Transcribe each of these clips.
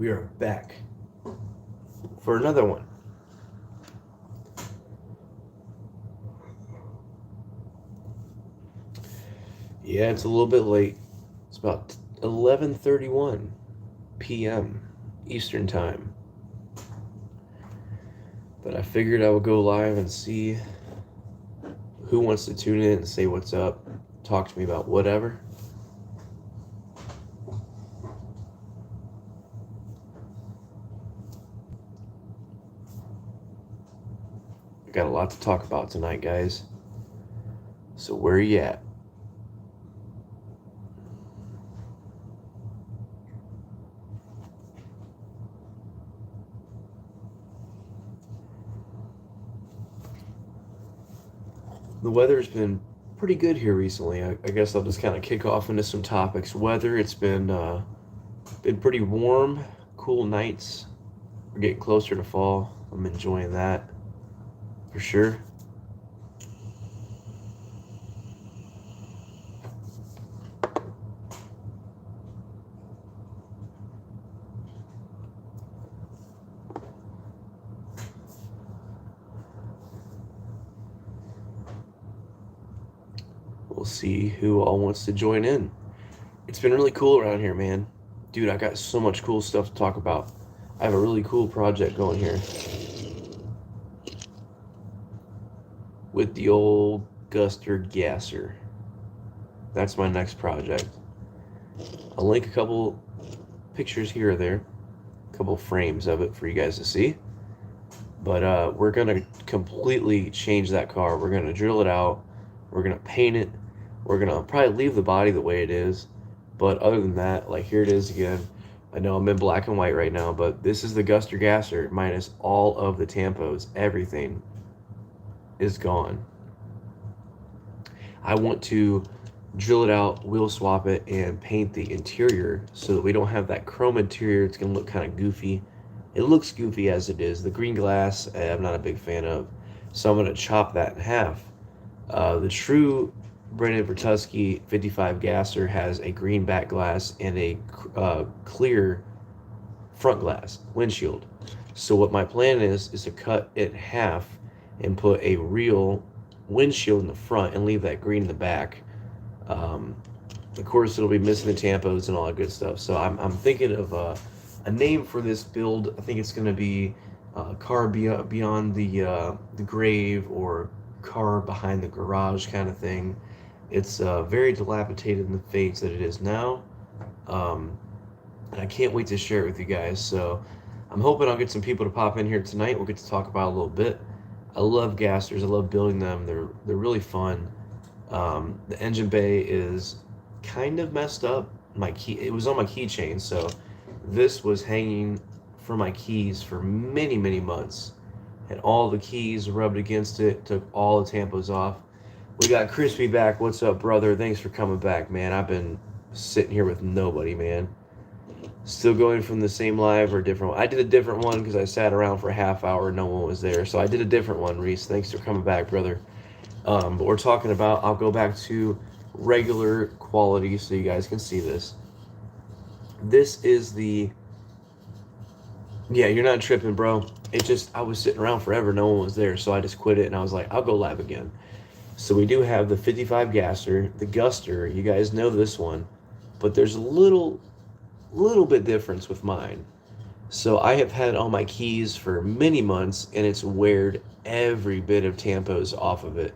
We are back for another one. Yeah, it's a little bit late. It's about 11:31 p.m. Eastern Time. But I figured I would go live and see who wants to tune in and say what's up, talk to me about whatever. I got a lot to talk about tonight, guys. So where are you at? The weather's been pretty good here recently. I guess I'll just kind of kick off into some topics. Weather, it's been pretty warm, cool nights. We're getting closer to fall. I'm enjoying that for sure. We'll see who all wants to join in. It's been really cool around here, man. Dude, I got so much cool stuff to talk about. I have a really cool project going here with the old Guster Gasser. That's my next project. I'll link a couple pictures here or there, a couple frames of it for you guys to see. But we're going to completely change that car. We're going to drill it out. We're going to paint it. We're going to probably leave the body the way it is. But other than that, like here it is again. I know I'm in black and white right now, but this is the Guster Gasser minus all of the tampos. Everything is gone. I want to drill it out, wheel swap it, and paint the interior so that we don't have that chrome interior. It's going to look kind of goofy. It looks goofy as it is. The green glass, I'm not a big fan of. So I'm going to chop that in half. The true Brennan Bertusky 55 Gasser has a green back glass and a clear front glass windshield. So what my plan is to cut it in half and put a real windshield in the front and leave that green in the back. Of course, it'll be missing the tampos and all that good stuff. So I'm thinking of a name for this build. I think it's going to be Car Beyond the Grave, or Car Behind the Garage kind of thing. It's very dilapidated in the phase that it is now. And I can't wait to share it with you guys. So I'm hoping I'll get some people to pop in here tonight. We'll get to talk about it a little bit. I love Gassers. I love building them. They're really fun. The engine bay is kind of messed up. It was on my keychain, so this was hanging from my keys for many, many months. And all the keys rubbed against it, took all the tampos off. We got Crispy back. What's up, brother? Thanks for coming back, man. I've been sitting here with nobody, man. Still going from the same live or a different one? I did a different one because I sat around for a half hour and no one was there. So I did a different one, Reese. Thanks for coming back, brother. But we're talking about, I'll go back to regular quality so you guys can see this. This is the, yeah, you're not tripping, bro. I was sitting around forever. No one was there. So I just quit it and I was like, I'll go live again. So we do have the 55 Gasser, the Guster. You guys know this one, but there's a little bit difference with mine. So I have had all my keys for many months and it's weared every bit of tampos off of it.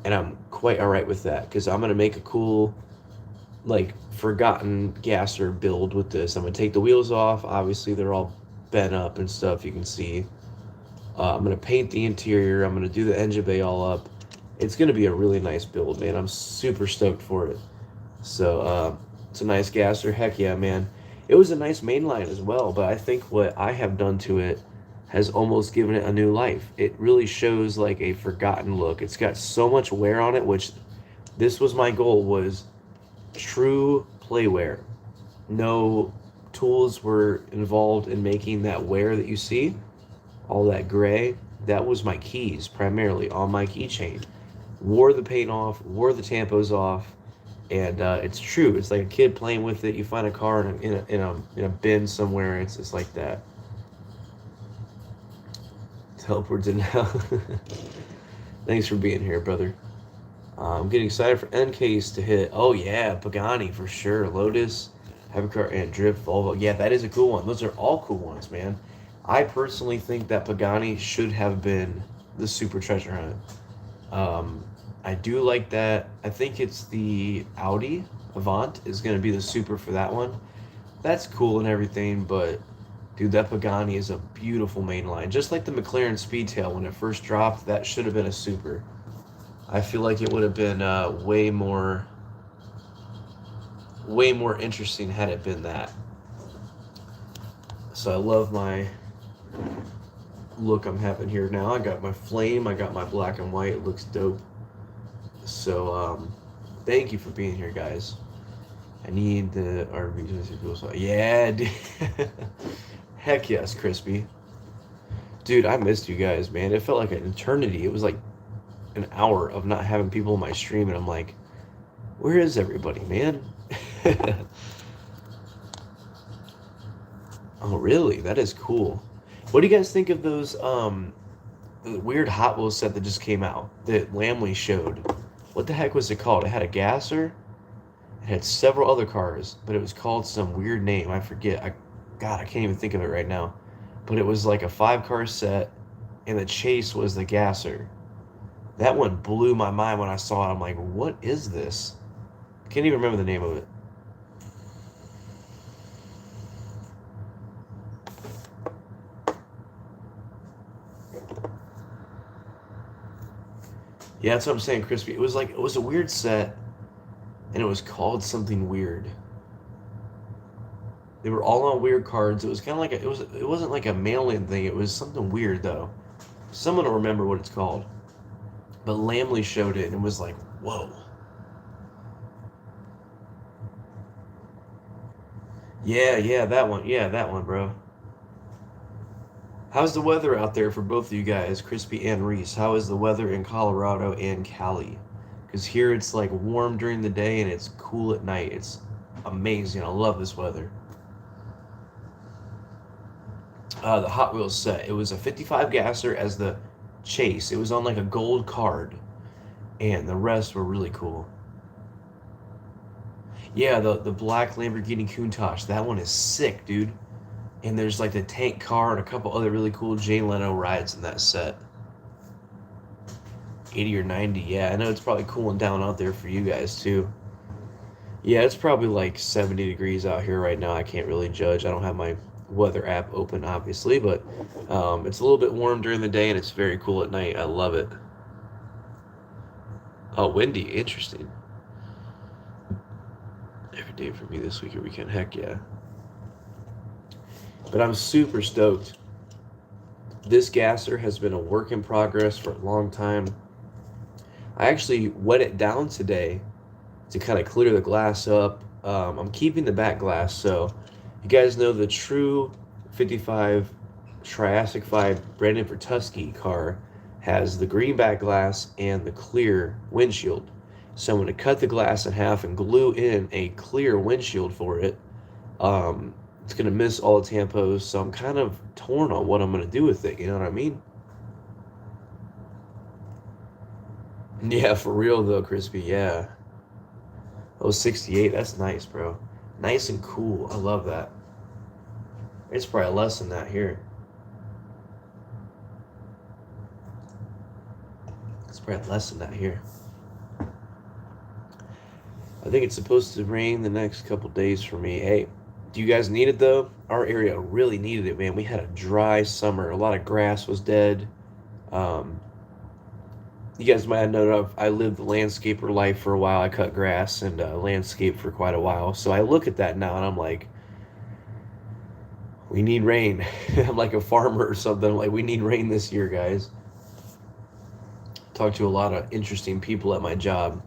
And I'm quite all right with that because I'm going to make a cool, like, forgotten Gasser build with this. I'm going to take the wheels off. Obviously, they're all bent up and stuff, you can see. I'm going to paint the interior. I'm going to do the engine bay all up. It's going to be a really nice build, man. I'm super stoked for it. So it's a nice Gasser. Heck yeah, man. It was a nice mainline as well, but I think what I have done to it has almost given it a new life. It really shows like a forgotten look. It's got so much wear on it, which this was my goal, was true play wear. No tools were involved in making that wear that you see, all that gray. That was my keys primarily on my keychain. Wore the paint off, wore the tampos off, And it's true. It's like a kid playing with it. You find a car in a bin somewhere. It's just like that. Teleports in now. Thanks for being here, brother. I'm getting excited for NCase to hit. Oh yeah, Pagani for sure. Lotus, Hypercar, and Drift Volvo. Yeah, that is a cool one. Those are all cool ones, man. I personally think that Pagani should have been the Super Treasure Hunt. I do like that. I think it's the Audi Avant is going to be the Super for that one. That's cool and everything, but dude, that Pagani is a beautiful main line. Just like the McLaren Speedtail when it first dropped, that should have been a Super. I feel like it would have been way more interesting had it been that. So I love my look I'm having here now. I got my flame, I got my black and white. It looks dope. So thank you for being here, guys. I need the RV. Yeah, dude. Heck yes, Crispy. Dude, I missed you guys, man. It felt like an eternity. It was like an hour of not having people in my stream, and I'm like, where is everybody, man? Oh, really? That is cool. What do you guys think of those the weird Hot Wheels set that just came out that Lamley showed? What the heck was it called? It had a gasser. It had several other cars, but it was called some weird name. I forget. God, I can't even think of it right now. But it was like a 5-car set, and the chase was the gasser. That one blew my mind when I saw it. I'm like, what is this? Can't even remember the name of it. Yeah, that's what I'm saying, Crispy. It was a weird set, and it was called something weird. They were all on weird cards. It was kind of like it wasn't like a mail-in thing. It was something weird though. Someone will remember what it's called. But Lamley showed it and it was like, whoa. Yeah, that one. Yeah, that one, bro. How's the weather out there for both of you guys, Crispy and Reese? How is the weather in Colorado and Cali? Because here it's like warm during the day and it's cool at night. It's amazing. I love this weather. The Hot Wheels set. It was a 55 gasser as the chase. It was on like a gold card, and the rest were really cool. Yeah, the black Lamborghini Countach. That one is sick, dude. And there's like the tank car and a couple other really cool Jay Leno rides in that set. 80 or 90. Yeah, I know it's probably cooling down out there for you guys too. Yeah, it's probably like 70 degrees out here right now. I can't really judge. I don't have my weather app open, obviously, but it's a little bit warm during the day and it's very cool at night. I love it. Oh, windy. Interesting. Every day for me this week or weekend. Heck yeah. But I'm super stoked. This gasser has been a work in progress for a long time. I actually wet it down today to kind of clear the glass up. I'm keeping the back glass, so you guys know the true 55 Triassic 5 Brandon Vertusky car has the green back glass and the clear windshield. So I'm going to cut the glass in half and glue in a clear windshield for it. It's going to miss all the tampos, so I'm kind of torn on what I'm going to do with it, you know what I mean? Yeah, for real though, Crispy, yeah. Oh, 68, that's nice, bro. Nice and cool, I love that. It's probably less than that here. It's probably less than that here. I think it's supposed to rain the next couple days for me. Hey, do you guys need it though? Our area really needed it, man. We had a dry summer. A lot of grass was dead. You guys might have known I lived the landscaper life for a while. I cut grass and landscape for quite a while. So I look at that now and I'm like, we need rain. I'm like a farmer or something. I'm like, we need rain this year, guys. Talk to a lot of interesting people at my job.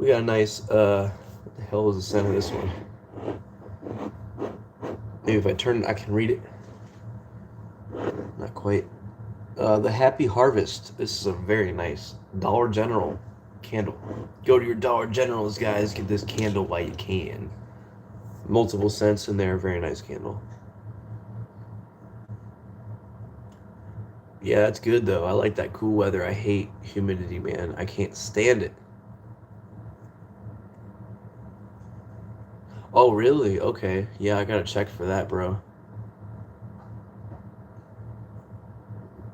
We got a nice, what the hell is the scent of this one? Maybe if I turn it, I can read it. Not quite. The Happy Harvest. This is a very nice Dollar General candle. Go to your Dollar Generals, guys. Get this candle while you can. Multiple scents in there. Very nice candle. Yeah, that's good though. I like that cool weather. I hate humidity, man. I can't stand it. Oh, really? Okay. Yeah, I gotta check for that, bro.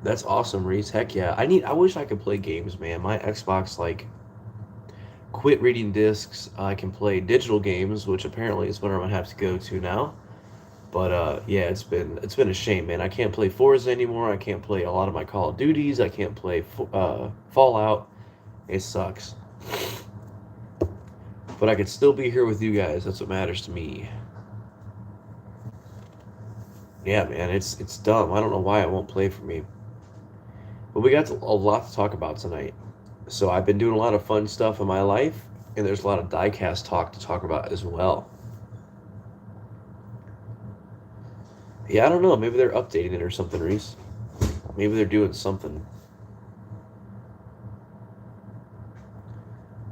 That's awesome, Reese. Heck yeah. I wish I could play games, man. My Xbox like quit reading discs. I can play digital games, which apparently is what I'm gonna have to go to now. But yeah, it's been a shame, man. I can't play Forza anymore. I can't play a lot of my Call of Duties. I can't play Fallout. It sucks. But I could still be here with you guys. That's what matters to me. Yeah, man, it's dumb. I don't know why it won't play for me. But we got a lot to talk about tonight. So I've been doing a lot of fun stuff in my life, and there's a lot of diecast talk to talk about as well. Yeah, I don't know. Maybe they're updating it or something, Reese. Maybe they're doing something.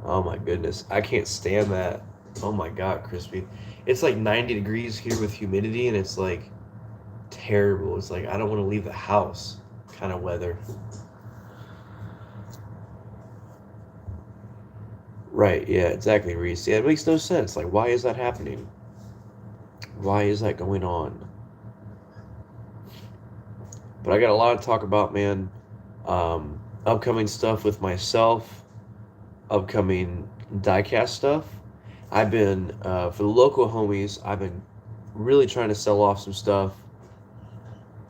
Oh my goodness. I can't stand that. Oh my God, Crispy. It's like 90 degrees here with humidity, and it's like terrible. It's like I don't want to leave the house kind of weather. Right, yeah, exactly, Reese. Yeah, it makes no sense. Like, why is that happening? Why is that going on? But I got a lot to talk about, man. Upcoming stuff with myself, upcoming diecast stuff. I've been, for the local homies, I've been really trying to sell off some stuff.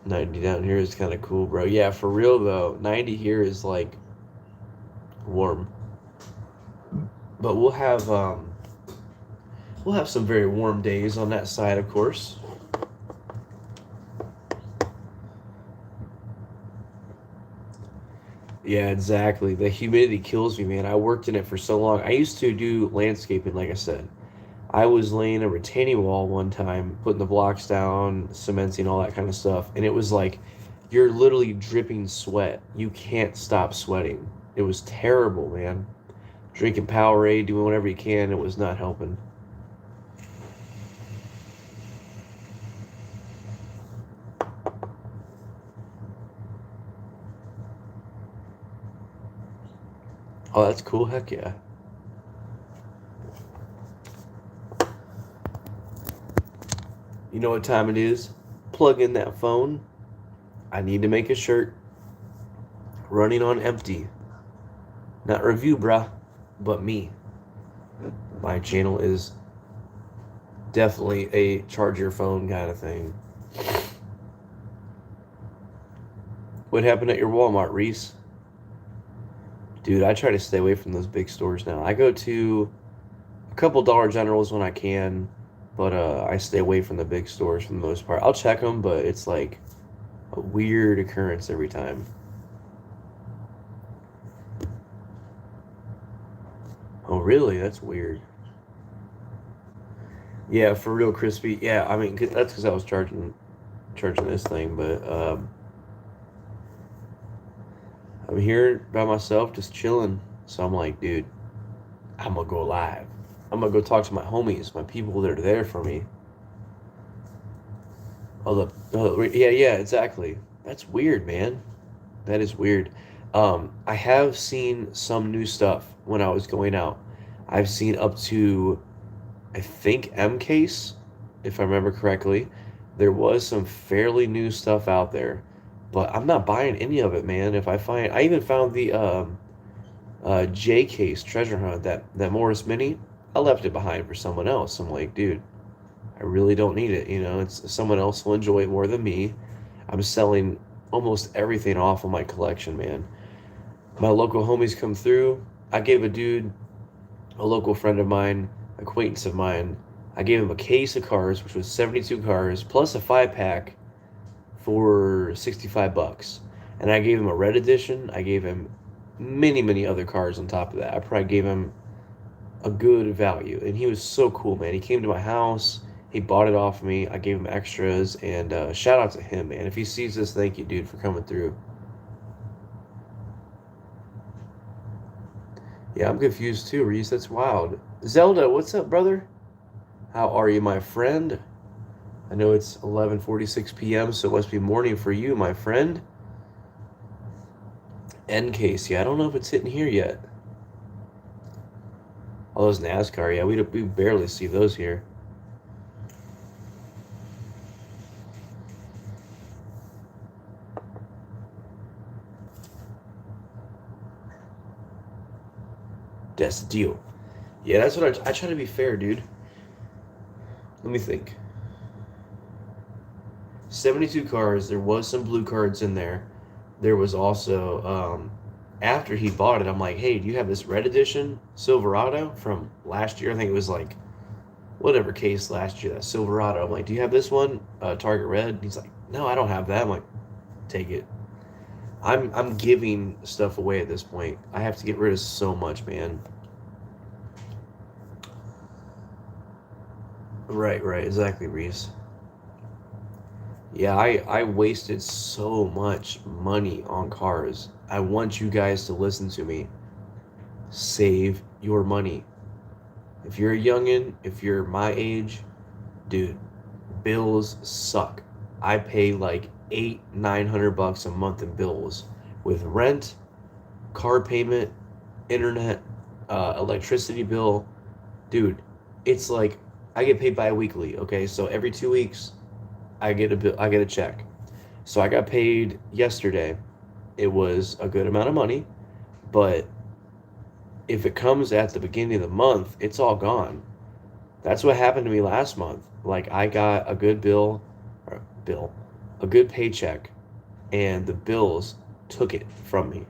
90 down here is kind of cool, bro. Yeah, for real, though. 90 here is, like, warm. But we'll have some very warm days on that side, of course. Yeah, exactly. The humidity kills me, man. I worked in it for so long. I used to do landscaping, like I said. I was laying a retaining wall one time, putting the blocks down, cementing, all that kind of stuff. And it was like you're literally dripping sweat. You can't stop sweating. It was terrible, man. Drinking Powerade, doing whatever you can, it was not helping. Oh, that's cool. Heck yeah. You know what time it is? Plug in that phone. I need to make a shirt. Running on empty. Not review, bruh, but me. My channel is definitely a charge your phone kind of thing. What happened at your Walmart, Reese? Dude, I try to stay away from those big stores now. I go to a couple Dollar Generals when I can, but I stay away from the big stores for the most part. I'll check them, but it's like a weird occurrence every time. Oh, really? That's weird. Yeah, for real, Crispy. Yeah, I mean, that's because I was charging this thing, but I'm here by myself, just chilling. So I'm like, dude, I'm gonna go live. I'm gonna go talk to my homies, my people that are there for me. Yeah, yeah, exactly. That's weird, man. That is weird. I have seen some new stuff when I was going out. I've seen up to, I think, M Case, if I remember correctly. There was some fairly new stuff out there, but I'm not buying any of it, man. If I find, I even found the J Case Treasure Hunt, that Morris Mini. I left it behind for someone else. I'm like, dude, I really don't need it. You know, it's someone else will enjoy it more than me. I'm selling almost everything off of my collection, man. My local homies come through. I gave a dude, a local friend of mine, acquaintance of mine, I gave him a case of cars, which was 72 cars, plus a 5 pack for 65 bucks. And I gave him a red edition. I gave him many, many other cars on top of that. I probably gave him a good value. And he was so cool, man. He came to my house. He bought it off me. I gave him extras, and shout out to him, man. If he sees this, thank you, dude, for coming through. Yeah, I'm confused too, Reese. That's wild. Zelda, what's up, brother? How are you, my friend? I know it's 11:46 p.m., so it must be morning for you, my friend. End case, yeah, I don't know if it's hitting here yet. All those NASCAR, yeah, we barely see those here. That's the deal. Yeah, that's what I try to be fair, dude. Let me think. 72 cars. There was some blue cards in there. There was also after he bought it, I'm like, hey, do you have this red edition Silverado from last year? I think it was like whatever case last year, that Silverado. I'm like, do you have this one, Target Red? He's like, no, I don't have that. I'm like, take it. I'm giving stuff away at this point. I have to get rid of so much, man. Right, exactly, Reese. Yeah, I wasted so much money on cars. I want you guys to listen to me. Save your money. If you're a youngin', if you're my age, dude, bills suck. I pay like $800-900 a month in bills with rent, car payment, internet, electricity bill. Dude, it's like I get paid bi-weekly. Okay, so every 2 weeks I get a bill. I get a check. So I got paid yesterday. It was a good amount of money, but if it comes at the beginning of the month, it's all gone. That's what happened to me last month. Like I got a good a good paycheck, and the bills took it from me.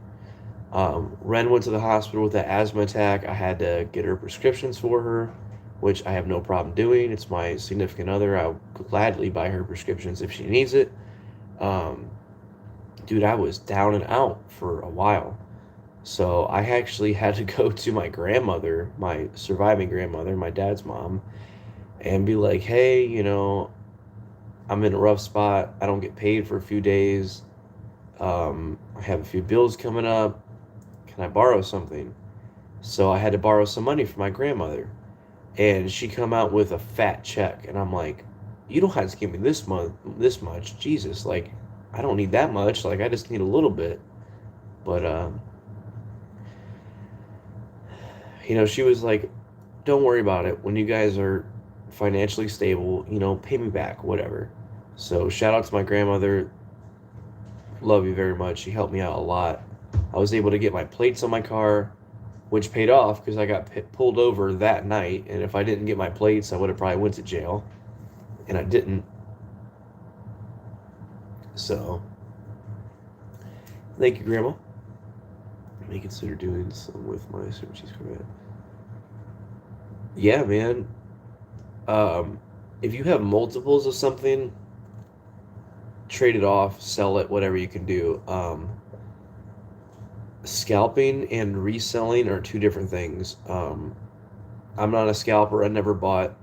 Ren went to the hospital with an asthma attack. I had to get her prescriptions for her, which I have no problem doing. It's my significant other. I'll gladly buy her prescriptions if she needs it. Um, Dude, I was down and out for a while. So I actually had to go to my grandmother, my surviving grandmother, my dad's mom, and be like, hey, I'm in a rough spot. I don't get paid for a few days. I have a few bills coming up. Can I borrow something? So I had to borrow some money from my grandmother. And she come out with a fat check. And I'm like, you don't have to give me this much. Jesus, like, I don't need that much. Like, I just need a little bit. But, she was like, don't worry about it. When you guys are financially stable, pay me back, whatever. So shout out to my grandmother. Love you very much. She helped me out a lot. I was able to get my plates on my car, which paid off because I got pulled over that night. And if I didn't get my plates, I would have probably went to jail. And I didn't. So, thank you, Grandma. I may consider doing some with my super cheese Corvette. Yeah, man. If you have multiples of something, trade it off, sell it, whatever you can do. Scalping and reselling are two different things. I'm not a scalper. I never bought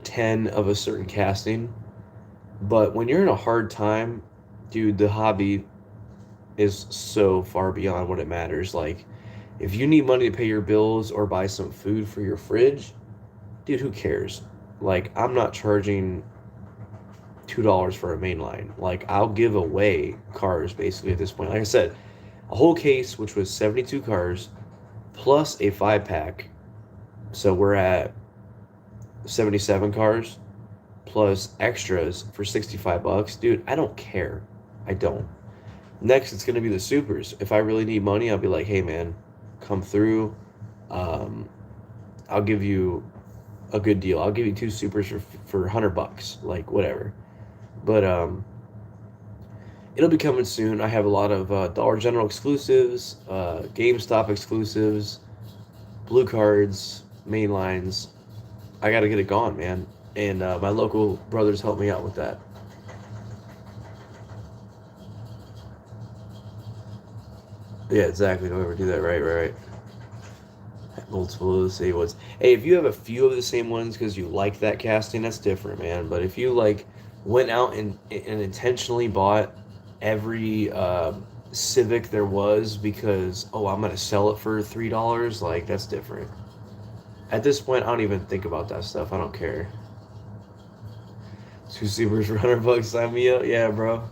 10 of a certain casting. But when you're in a hard time, dude, the hobby is so far beyond what it matters. Like, if you need money to pay your bills or buy some food for your fridge, dude, who cares? Like, I'm not charging $2 for a mainline. Like, I'll give away cars basically at this point. Like I said, a whole case, which was 72 cars, plus a 5-pack. So we're at 77 cars, plus extras for $65. Dude, I don't care. I don't. Next, it's going to be the supers. If I really need money, I'll be like, hey, man, come through. I'll give you a good deal. I'll give you 2 supers for $100. Like, whatever. But it'll be coming soon. I have a lot of Dollar General exclusives, GameStop exclusives, blue cards, main lines. I got to get it gone, man. And my local brothers helped me out with that. Yeah, exactly. Don't ever do that. Right. Multiple of the same ones. Hey, if you have a few of the same ones because you like that casting, that's different, man. But if you like went out and intentionally bought every Civic there was because I'm gonna sell it for $3, like that's different. At this point, I don't even think about that stuff. I don't care. Two Supers for $100, sign me up. Yeah, bro.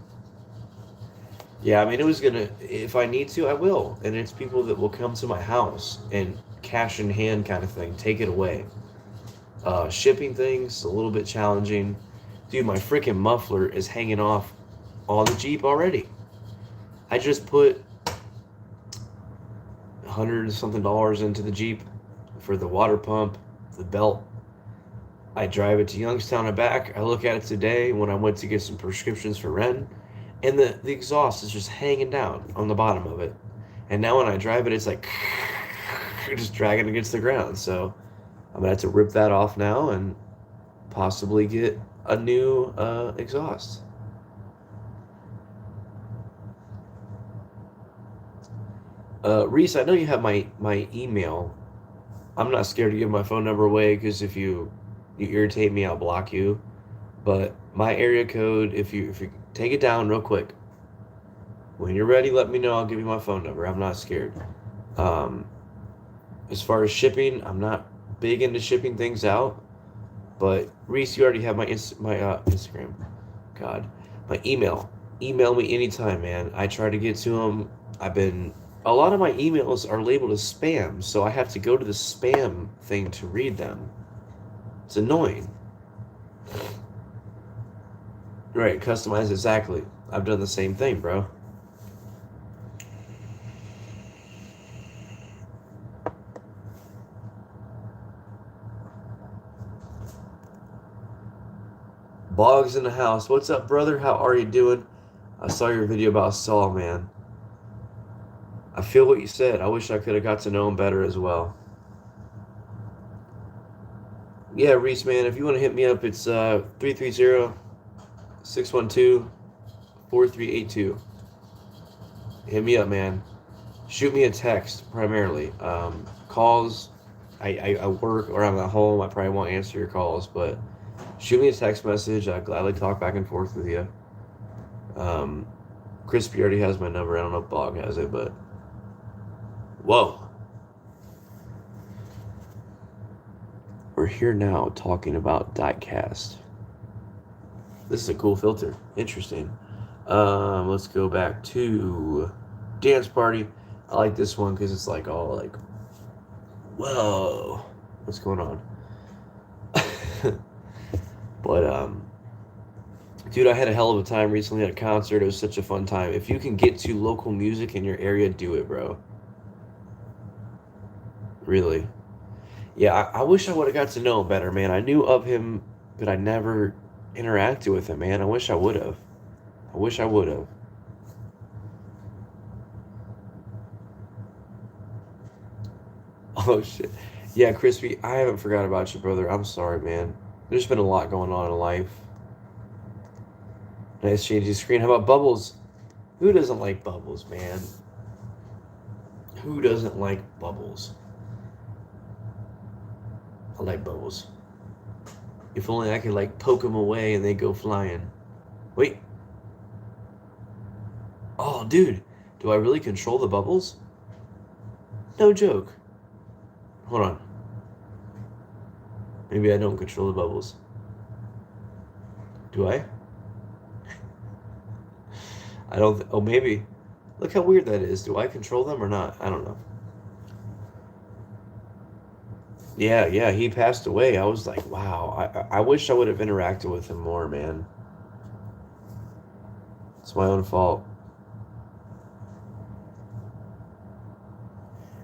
Yeah, I mean, it was gonna. If I need to, I will. And it's people that will come to my house and cash in hand kind of thing. Take it away. Shipping things a little bit challenging. Dude, my freaking muffler is hanging off on the Jeep already. I just put $100 something into the Jeep for the water pump, the belt. I drive it to Youngstown and back. I look at it today when I went to get some prescriptions for Ren, and the exhaust is just hanging down on the bottom of it. And now when I drive it, it's like just dragging against the ground. So I'm gonna have to rip that off now and possibly get a new exhaust. Reese, I know you have my email. I'm not scared to give my phone number away because if you irritate me, I'll block you. But my area code, if you take it down real quick, when you're ready, let me know. I'll give you my phone number. I'm not scared. As far as shipping, I'm not big into shipping things out. But Reese, you already have my Instagram. God, my email. Email me anytime, man. I try to get to them. A lot of my emails are labeled as spam, so I have to go to the spam thing to read them. It's annoying. Right, customize exactly. I've done the same thing, bro. Boggs in the house. What's up, brother? How are you doing? I saw your video about Saul, man. I feel what you said. I wish I could have got to know him better as well. Yeah, Reese, man, if you want to hit me up, it's 330-612-4382. Hit me up, man. Shoot me a text, primarily. Calls, I work or I'm at home. I probably won't answer your calls, but shoot me a text message. I'd gladly talk back and forth with you. Crispy already has my number. I don't know if Bog has it, but... Whoa. We're here now talking about diecast. This is a cool filter. Interesting. Let's go back to Dance Party. I like this one because it's like all like, whoa, what's going on? But dude, I had a hell of a time recently at a concert. It was such a fun time. If you can get to local music in your area, do it, bro. Really. Yeah, I wish I would have got to know him better, man. I knew of him, but I never interacted with him, man. I wish I would have. I wish I would have. Oh, shit. Yeah, Crispy, I haven't forgot about you, brother. I'm sorry, man. There's been a lot going on in life. Nice changing screen. How about Bubbles? Who doesn't like Bubbles, man? Who doesn't like Bubbles? I like Bubbles. If only I could, like, poke them away and they go flying. Wait. Oh, dude. Do I really control the bubbles? No joke. Hold on. Maybe I don't control the bubbles. Do I? I don't... oh, maybe. Look how weird that is. Do I control them or not? I don't know. Yeah, he passed away. I was like, wow. I wish I would have interacted with him more, man. It's my own fault.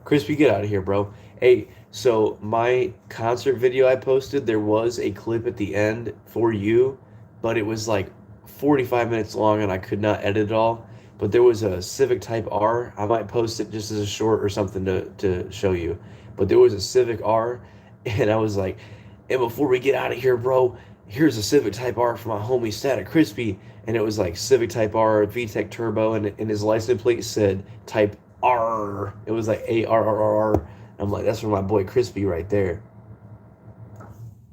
Crispy, get out of here, bro. Hey, so my concert video I posted, there was a clip at the end for you, but it was like 45 minutes long and I could not edit it all. But there was a Civic Type R. I might post it just as a short or something to show you. But there was a Civic R, and I was like, and before we get out of here, bro, here's a Civic Type R for my homie Static Crispy. And it was like Civic Type R, VTEC Turbo, and his license plate said Type R. It was like ARRR. I'm like, that's for my boy Crispy right there.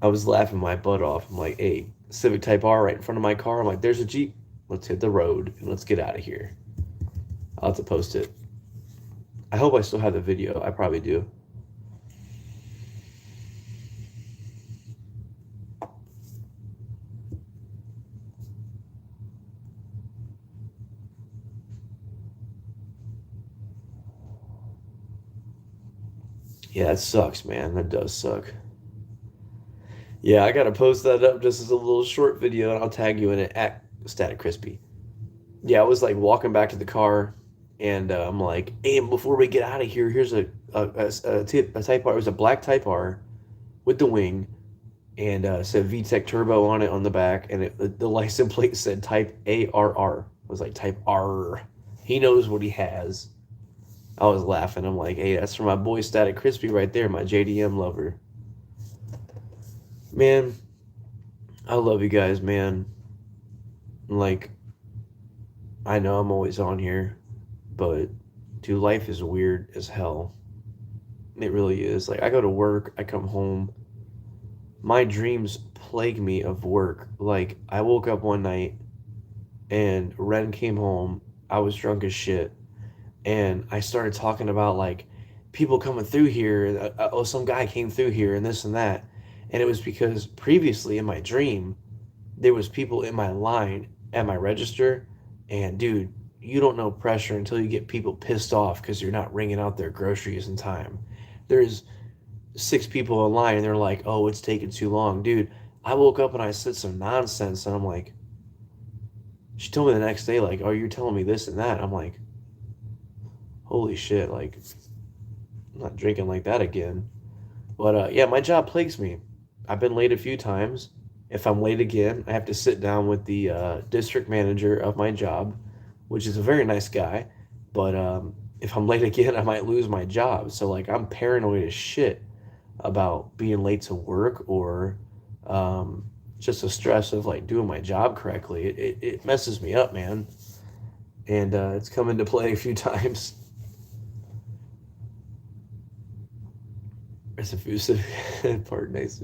I was laughing my butt off. I'm like, hey, Civic Type R right in front of my car. I'm like, there's a Jeep. Let's hit the road and let's get out of here. I'll have to post it. I hope I still have the video. I probably do. Yeah, that sucks, man. That does suck. Yeah, I gotta post that up just as a little short video, and I'll tag you in it at Static Crispy. Yeah, I was like walking back to the car, and I'm like, "Hey, before we get out of here, here's a Type R. It was a black Type R with the wing, and said VTEC Turbo on it on the back, and the license plate said Type ARR. It was like Type R. He knows what he has. I was laughing. I'm like, hey, that's for my boy Static Crispy right there, my JDM lover. Man, I love you guys, man. Like, I know I'm always on here, but dude, life is weird as hell. It really is. Like, I go to work, I come home. My dreams plague me of work. Like, I woke up one night and Ren came home. I was drunk as shit. And I started talking about like people coming through here. Oh, some guy came through here and this and that. And it was because previously in my dream, there was people in my line at my register. And dude, you don't know pressure until you get people pissed off because you're not ringing out their groceries in time. There's 6 people in line and they're like, oh, it's taking too long. Dude, I woke up and I said some nonsense and I'm like, she told me the next day, like, oh, you're telling me this and that. I'm like, holy shit, like, I'm not drinking like that again. But yeah, my job plagues me. I've been late a few times. If I'm late again, I have to sit down with the district manager of my job, which is a very nice guy. But if I'm late again, I might lose my job. So, like, I'm paranoid as shit about being late to work or just the stress of, like, doing my job correctly. It messes me up, man. And it's come into play a few times. It's effusive. Pardon nice.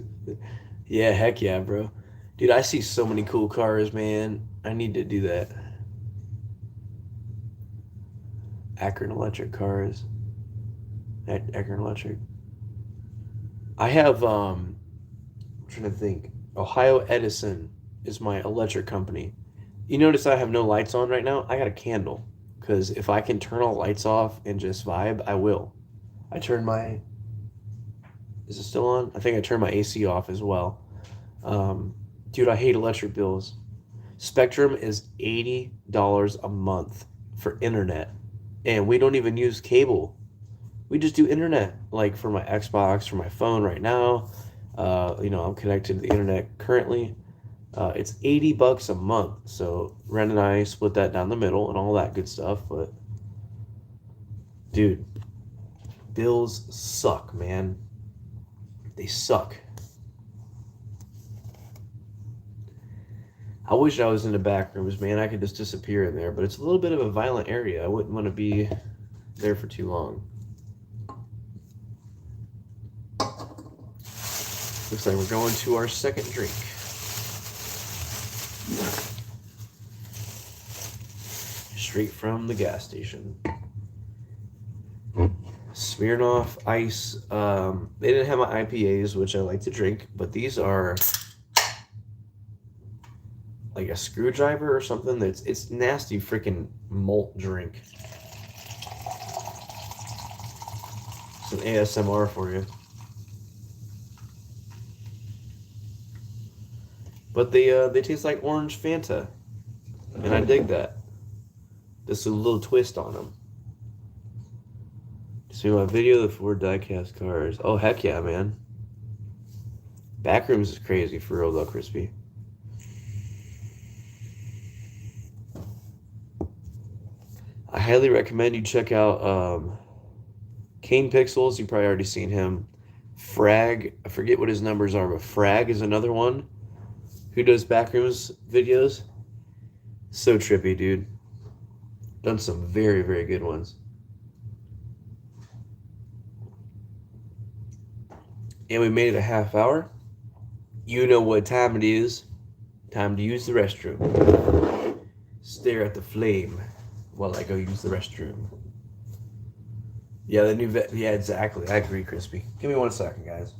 Yeah, heck yeah, bro. Dude, I see so many cool cars, man. I need to do that. Akron Electric cars. Akron Electric. I have I'm trying to think. Ohio Edison is my electric company. You notice I have no lights on right now? I got a candle. Because if I can turn all lights off and just vibe, I will. I turned my Is it still on? I think I turned my AC off as well. Dude, I hate electric bills. Spectrum is $80 a month for internet. And we don't even use cable. We just do internet. Like for my Xbox, for my phone right now. I'm connected to the internet currently. It's $80 a month. So Ren and I split that down the middle and all that good stuff. But dude, bills suck, man. They suck. I wish I was in the back rooms, man. I could just disappear in there, but it's a little bit of a violent area. I wouldn't want to be there for too long. Looks like we're going to our second drink. Straight from the gas station. Smirnoff Ice. They didn't have my IPAs, which I like to drink, but these are like a screwdriver or something. It's nasty freaking malt drink. Some ASMR for you. But they taste like orange Fanta, and I dig that. Just a little twist on them. See my video of the Ford diecast cars. Oh heck yeah, man! Backrooms is crazy for real though, Crispy. I highly recommend you check out Kane Pixels. You've probably already seen him. Frag, I forget what his numbers are, but Frag is another one who does backrooms videos. So trippy, dude. Done some very, very good ones. And we made it a half hour. You know what time it is. Time to use the restroom. Stare at the flame while I go use the restroom. Yeah, the new vet. Yeah, exactly. I agree, Crispy. Give me 1 second, guys.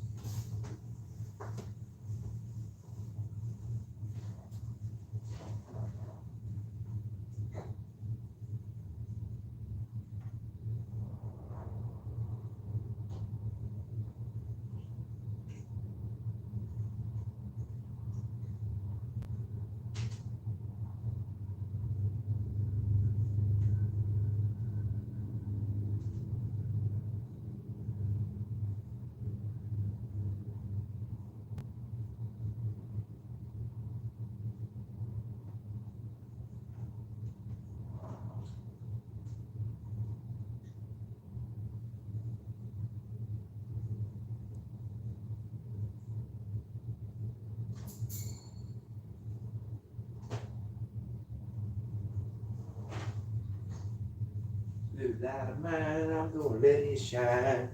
Little light of mine, I'm gonna let it shine.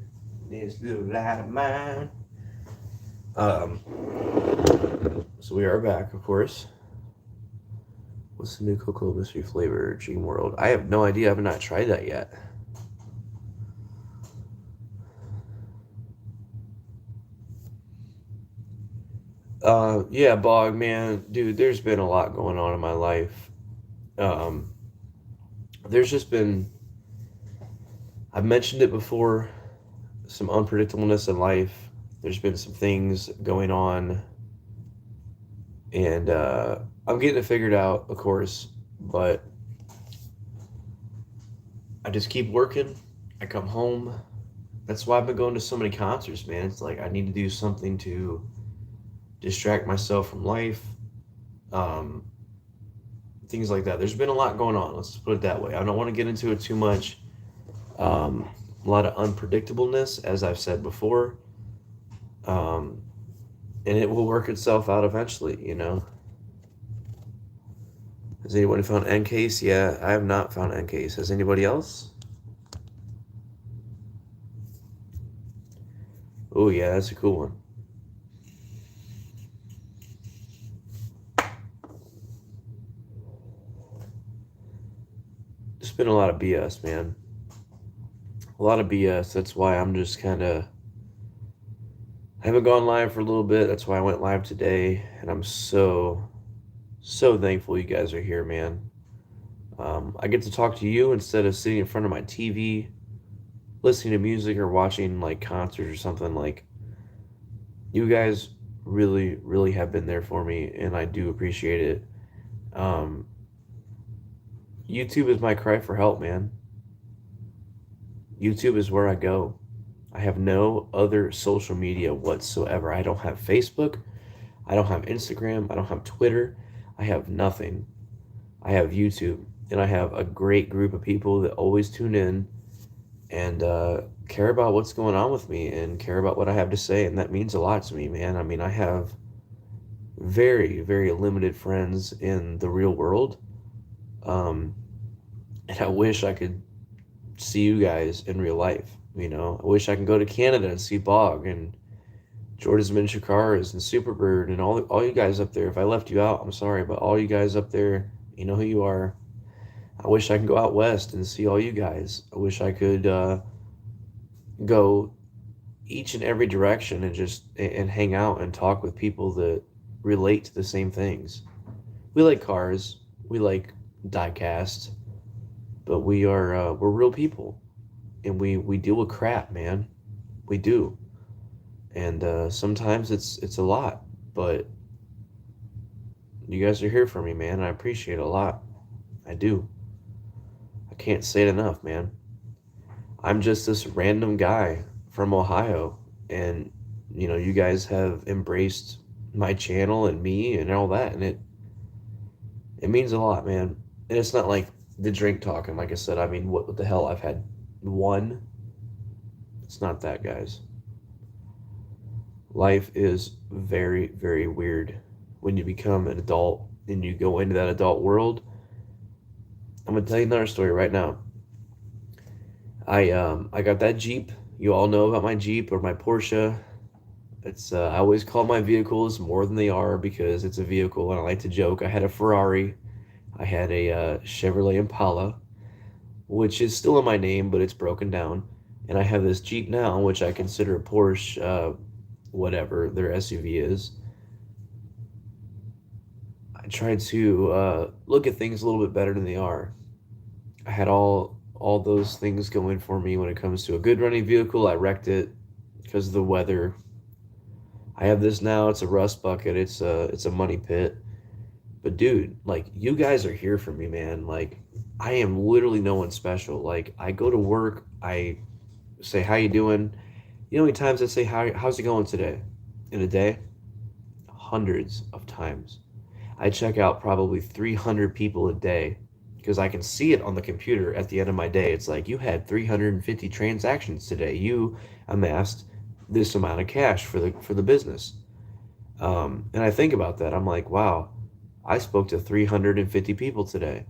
This little light of mine. Um, so we are back, of course. What's the new Cocoa Mystery flavor? Dream World. I have no idea. I have not tried that yet. Yeah, Bog, man, dude, there's been a lot going on in my life. Um, there's just been, I've mentioned it before, some unpredictableness in life. There's been some things going on, and I'm getting it figured out, of course, but I just keep working. I come home. That's why I've been going to so many concerts, man. It's like I need to do something to distract myself from life. Um, Things like that. There's been a lot going on. Let's just put it that way. I don't want to get into it too much. Um, a lot of unpredictableness, as I've said before, um, and it will work itself out eventually. Has anybody found Encase? Yeah, I have not found Encase. Has anybody else? Oh yeah, that's a cool one. There's been a lot of BS, man. A lot of BS. That's why I'm just kind of. I haven't gone live for a little bit. That's why I went live today, and I'm so thankful you guys are here, man. I get to talk to you instead of sitting in front of my TV, listening to music or watching like concerts or something. Like, you guys really, really have been there for me, and I do appreciate it. Um, YouTube is my cry for help, man. YouTube is where I go. I have no other social media whatsoever. I don't have Facebook. I don't have Instagram. I don't have Twitter. I have nothing. I have YouTube. And I have a great group of people that always tune in and care about what's going on with me and care about what I have to say. And that means a lot to me, man. I mean, I have very, very limited friends in the real world. Um, and I wish I could see you guys in real life. I wish I can go to Canada and see Bog and Jordan's Minchikaras and Superbird and all you guys up there. If I left you out, I'm sorry, but all you guys up there, you know who you are. I wish I could go out west and see all you guys. I wish I could go each and every direction and just and hang out and talk with people that relate to the same things. We like cars, we like diecast, but we're real people, and we deal with crap, man. We do, and sometimes it's a lot, but you guys are here for me, man. I appreciate it a lot. I do. I can't say it enough, man. I'm just this random guy from Ohio, and you guys have embraced my channel and me and all that, and it means a lot, man. And it's not like the drink talking, like I said. I mean, what the hell? I've had one. It's not that, guys. Life is very, very weird when you become an adult and you go into that adult world. I'm gonna tell you another story right now. I got that Jeep. You all know about my Jeep or my Porsche. It's I always call my vehicles more than they are because it's a vehicle, and I like to joke. I had a Ferrari, I had a Chevrolet Impala, which is still in my name, but it's broken down, and I have this Jeep now, which I consider a Porsche, whatever their SUV is. I try to look at things a little bit better than they are. I had all those things going for me when it comes to a good running vehicle. I wrecked it because of the weather. I have this now. It's a rust bucket. It's a money pit. But dude, like you guys are here for me, man. Like I am literally no one special. Like I go to work, I say how you doing. You know how many times I say how's it going today? In a day? Hundreds of times. I check out probably 300 people a day because I can see it on the computer at the end of my day. It's like you had 350 transactions today. You amassed this amount of cash for the business. And I think about that. I'm like, wow, I spoke to 350 people today.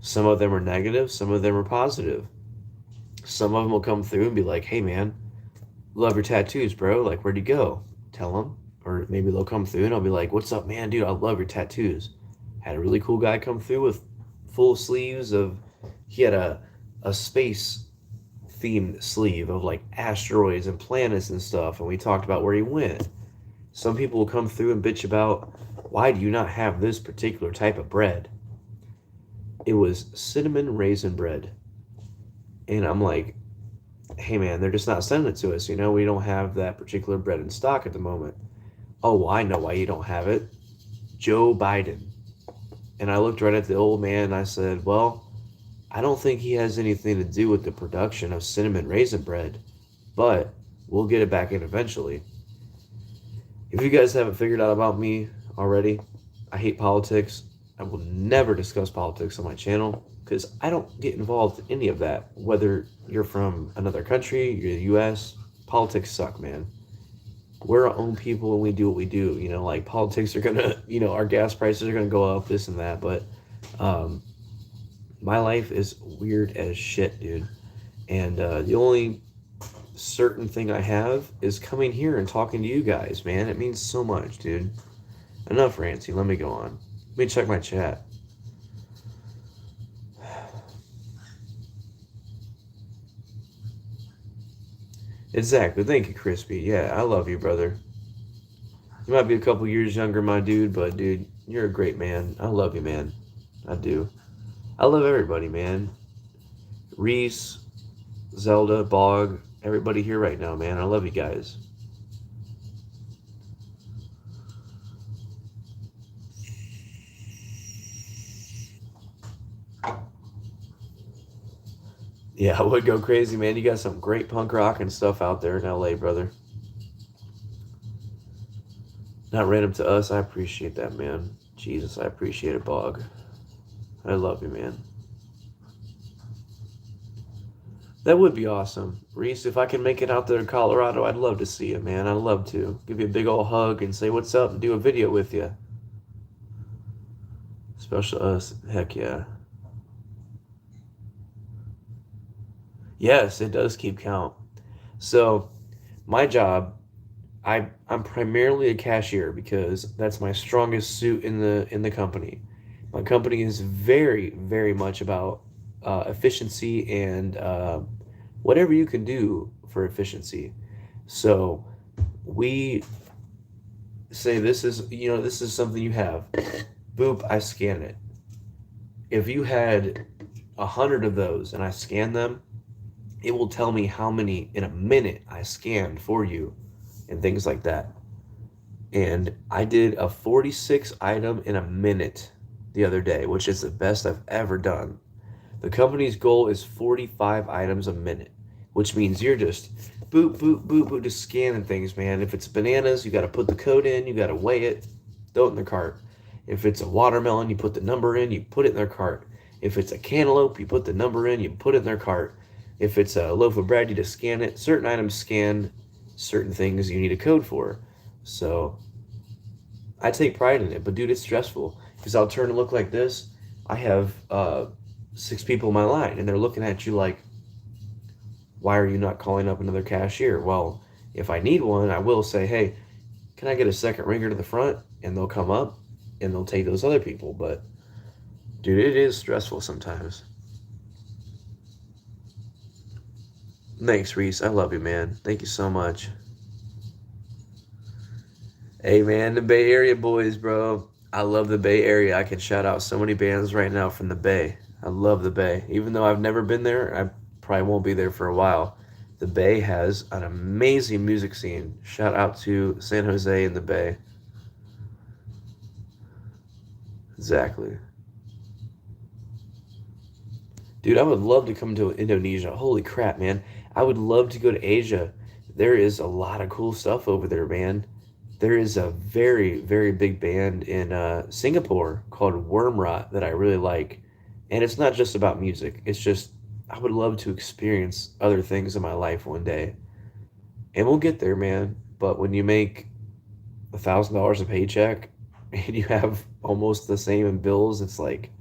Some of them are negative, some of them are positive. Some of them will come through and be like, hey man, love your tattoos, bro. Like, where'd you go? Tell them. Or maybe they'll come through and I'll be like, what's up, man? Dude, I love your tattoos. Had a really cool guy come through with full sleeves of, he had a space themed sleeve of like asteroids and planets and stuff. And we talked about where he went. Some people will come through and bitch about, why do you not have this particular type of bread? It was cinnamon raisin bread. And I'm like, hey man, they're just not sending it to us. You know, we don't have that particular bread in stock at the moment. Oh, well, I know why you don't have it. Joe Biden. And I looked right at the old man and I said, well, I don't think he has anything to do with the production of cinnamon raisin bread, but we'll get it back in eventually. If you guys haven't figured out about me already, I hate politics. I will never discuss politics on my channel because I don't get involved in any of that. Whether you're from another country, you're the US, politics suck, man. We're our own people and we do what we do. You know, like politics are gonna, you know, our gas prices are gonna go up, this and that. But my life is weird as shit, dude. And the only certain thing I have is coming here and talking to you guys, man. It means so much, dude. Enough ranting. Let me go on. Let me check my chat. Exactly. Thank you, Crispy. Yeah, I love you, brother. You might be a couple years younger, my dude, but dude, you're a great man. I love you, man. I do. I love everybody, man. Reese, Zelda, Bog, everybody here right now, man. I love you guys. Yeah, I would go crazy, man. You got some great punk rock and stuff out there in LA, brother. Not random to us. I appreciate that, man. Jesus, I appreciate it, Bog. I love you, man. That would be awesome. Reese, if I can make it out there to Colorado, I'd love to see you, man. I'd love to. Give you a big old hug and say what's up and do a video with you. Special us. Heck yeah. Yes, it does keep count. So, my job, I'm primarily a cashier because that's my strongest suit in the company. My company is very, very much about efficiency and whatever you can do for efficiency. So, we say this is, you know, this is something you have. Boop, I scan it. If you had 100 of those and I scan them, it will tell me how many in a minute I scanned for you and things like that. And I did a 46 item in a minute the other day, which is the best I've ever done. The company's goal is 45 items a minute, which means you're just boop, boop, boop, boop, just scanning things, man. If it's bananas, you got to put the code in, you got to weigh it, throw it in the cart. If it's a watermelon, you put the number in, you put it in their cart. If it's a cantaloupe, you put the number in, you put it in their cart. If it's a loaf of bread, you just scan it. Certain items scan, certain things you need a code for. So I take pride in it, but dude, it's stressful because I'll turn and look like this. I have 6 people in my line and they're looking at you like, why are you not calling up another cashier? Well, If I need one, I will say, hey, can I get a second ringer to the front? And they'll come up and they'll take those other people. But dude, it is stressful sometimes. Thanks, Reese. I love you, man. Thank you so much. Hey, man, the Bay Area boys, bro. I love the Bay Area. I can shout out so many bands right now from the Bay. I love the Bay. Even though I've never been there, I probably won't be there for a while. The Bay has an amazing music scene. Shout out to San Jose and the Bay. Exactly. Dude, I would love to come to Indonesia. Holy crap, man. I would love to go to Asia. There is a lot of cool stuff over there, man. There is a very, very big band in Singapore called Wormrot that I really like. And it's not just about music. It's just, I would love to experience other things in my life one day. And we'll get there, man. But when you make $1,000 a paycheck and you have almost the same in bills, it's like,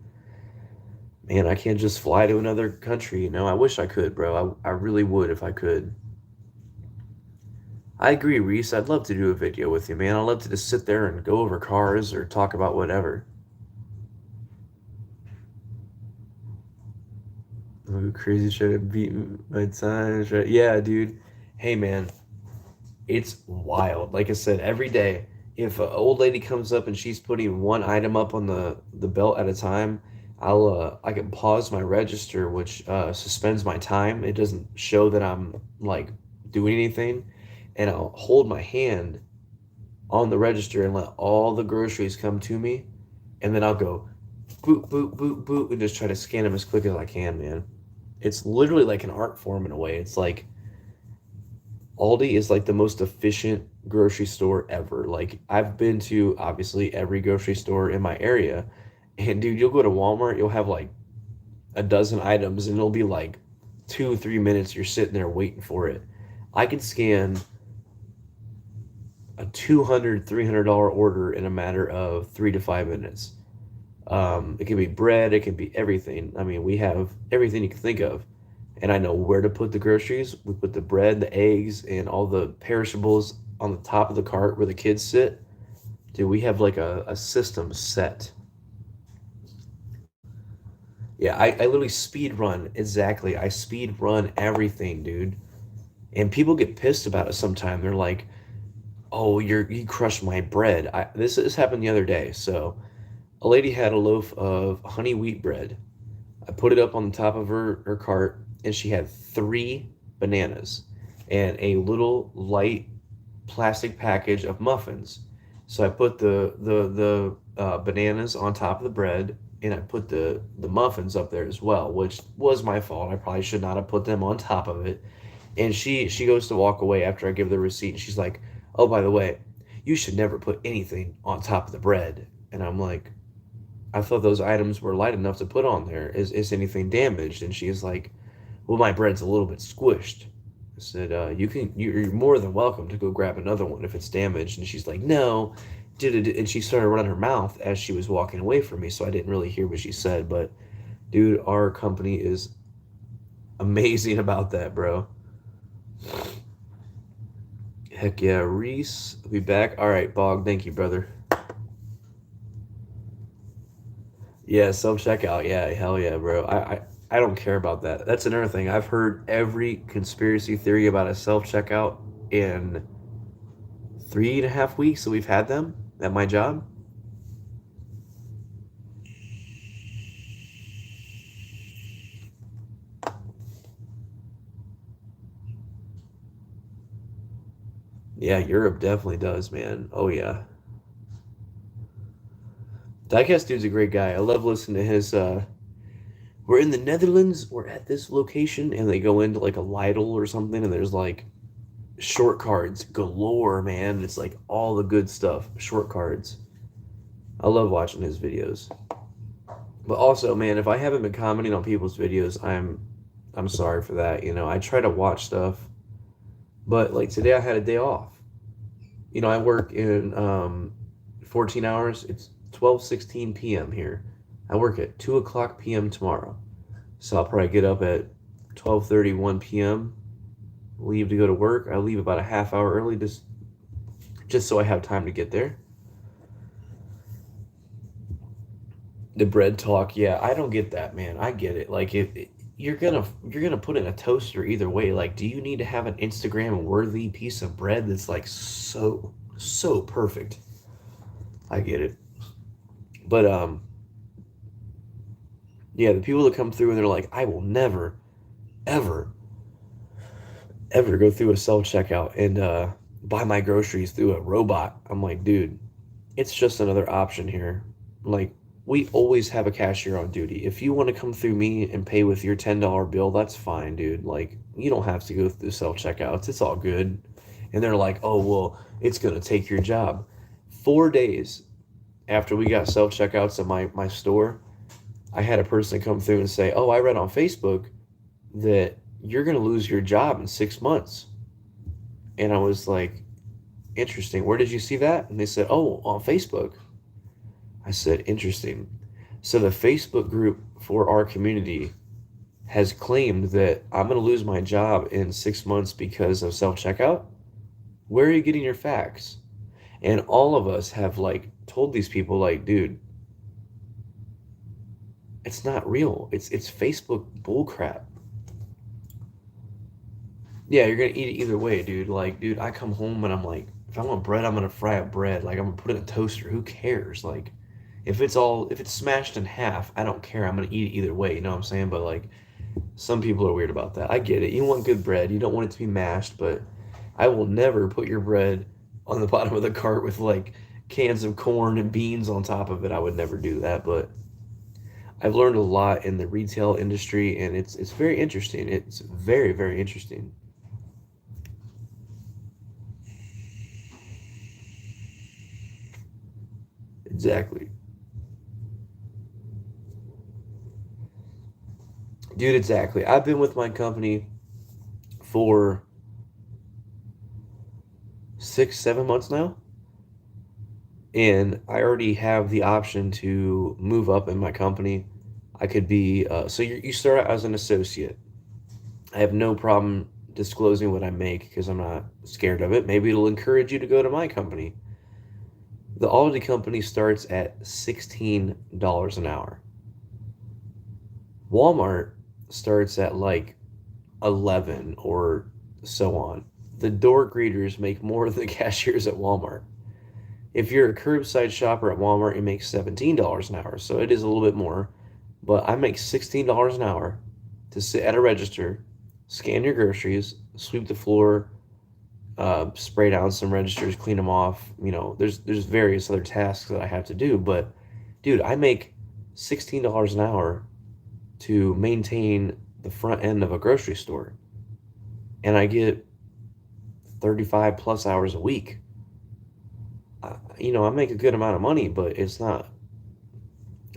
man, I can't just fly to another country. I wish I could, bro. I really would if I could. I agree, Reese. I'd love to do a video with you, man. I'd love to just sit there and go over cars or talk about whatever. Ooh, crazy trying to beat my time. Yeah, dude. Hey, man, it's wild. Like I said, every day, if an old lady comes up and she's putting one item up on the belt at a time, I can pause my register, which suspends my time. It doesn't show that I'm like doing anything, and I'll hold my hand on the register and let all the groceries come to me, and then I'll go boot boot boot boot and just try to scan them as quick as I can, man. It's literally like an art form in a way. It's like Aldi is like the most efficient grocery store ever. Like I've been to obviously every grocery store in my area, and dude, you'll go to Walmart, you'll have like a dozen items, and it'll be like 2 3 minutes you're sitting there waiting for it. I could scan a $200 $300 order in a matter of 3 to 5 minutes. It can be bread, it can be everything. I mean, we have everything you can think of. And I know where to put the groceries. We put the bread, the eggs, and all the perishables on the top of the cart where the kids sit. Dude, we have like a system set. Yeah, I literally speed run. Exactly. I speed run everything, dude. And people get pissed about it sometimes. They're like, oh, you crushed my bread. This happened the other day. So a lady had a loaf of honey wheat bread. I put it up on the top of her cart, and she had 3 bananas and a little light plastic package of muffins. So I put the bananas on top of the bread, and I put the muffins up there as well, which was my fault. I probably should not have put them on top of it. And she goes to walk away after I give the receipt, and she's like, "Oh, by the way, you should never put anything on top of the bread." And I'm like, I thought those items were light enough to put on there. Is anything damaged? And she's like, well, my bread's a little bit squished. I said, you're more than welcome to go grab another one if it's damaged. And she's like, no. And she started running her mouth as she was walking away from me, so I didn't really hear what she said. But dude, our company is amazing about that, bro. Heck yeah, Reese, I'll be back. All right, Bog, thank you, brother. Yeah, self checkout. Yeah, hell yeah, bro. I don't care about that. That's another thing. I've heard every conspiracy theory about a self checkout in 3.5 weeks that we've had them at my job. Yeah, Europe definitely does, man. Oh yeah. Diecast dude's a great guy. I love listening to his we're in the Netherlands, we're at this location, and they go into like a Lidl or something, and there's like short cards galore, man. It's like all the good stuff, short cards. I love watching his videos. But also, man, if I haven't been commenting on people's videos, I'm sorry for that. I try to watch stuff, but like today I had a day off. I work in 14 hours. It's 12:16 p.m. here. I work at 2 o'clock p.m. tomorrow. So I'll probably get up at 12:31 p.m. leave to go to work. I leave about a half hour early just so I have time to get there. The bread talk, yeah, I don't get that, man. I get it. Like if you're gonna put it in a toaster either way. Like, do you need to have an Instagram worthy piece of bread that's like so perfect? I get it. But yeah, the people that come through and they're like, I will never, ever, ever go through a self checkout and buy my groceries through a robot. I'm like, dude, it's just another option here. Like, we always have a cashier on duty. If you want to come through me and pay with your $10 bill, that's fine, dude. Like, you don't have to go through self checkouts. It's all good. And they're like, oh, well, it's going to take your job. 4 days after we got self checkouts at my store, I had a person come through and say, oh, I read on Facebook that you're going to lose your job in 6 months. And I was like, interesting. Where did you see that? And they said, oh, on Facebook. I said, interesting. So the Facebook group for our community has claimed that I'm going to lose my job in 6 months because of self checkout. Where are you getting your facts? And all of us have like told these people, like, dude, it's not real. It's Facebook bullcrap. Yeah, you're gonna eat it either way, dude. Like, dude, I come home and I'm like, if I want bread, I'm gonna fry up bread. Like, I'm gonna put it in a toaster. Who cares? Like, if it's smashed in half, I don't care. I'm gonna eat it either way. You know what I'm saying? But like, some people are weird about that. I get it. You want good bread. You don't want it to be mashed, but I will never put your bread on the bottom of the cart with like cans of corn and beans on top of it. I would never do that, but I've learned a lot in the retail industry and it's very interesting. It's very interesting. Exactly. Dude, exactly. I've been with my company for 6, 7 months now, and I already have the option to move up in my company. I could be, so you start out as an associate. I have no problem disclosing what I make because I'm not scared of it. Maybe it'll encourage you to go to my company. The Aldi company starts at $16 an hour. Walmart starts at like 11 or so on. The door greeters make more than the cashiers at Walmart. If you're a curbside shopper at Walmart, you make $17 an hour. So it is a little bit more. But I make $16 an hour to sit at a register, scan your groceries, sweep the floor, spray down some registers, clean them off. You know, there's various other tasks that I have to do. But dude, I make $16 an hour to maintain the front end of a grocery store, and I get 35 plus hours a week. I make a good amount of money, but it's not.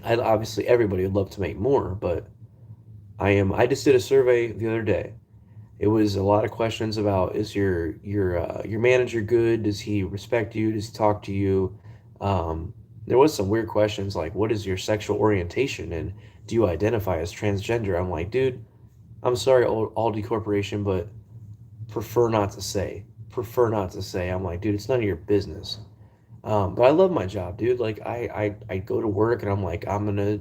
I obviously everybody would love to make more, but I just did a survey the other day. It was a lot of questions about is your manager good? Does he respect you? Does he talk to you? There was some weird questions like what is your sexual orientation and do you identify as transgender? I'm like, dude, I'm sorry, Aldi Corporation, but prefer not to say. Prefer not to say. I'm like, dude, it's none of your business. But I love my job, dude. Like I go to work and I'm like, I'm gonna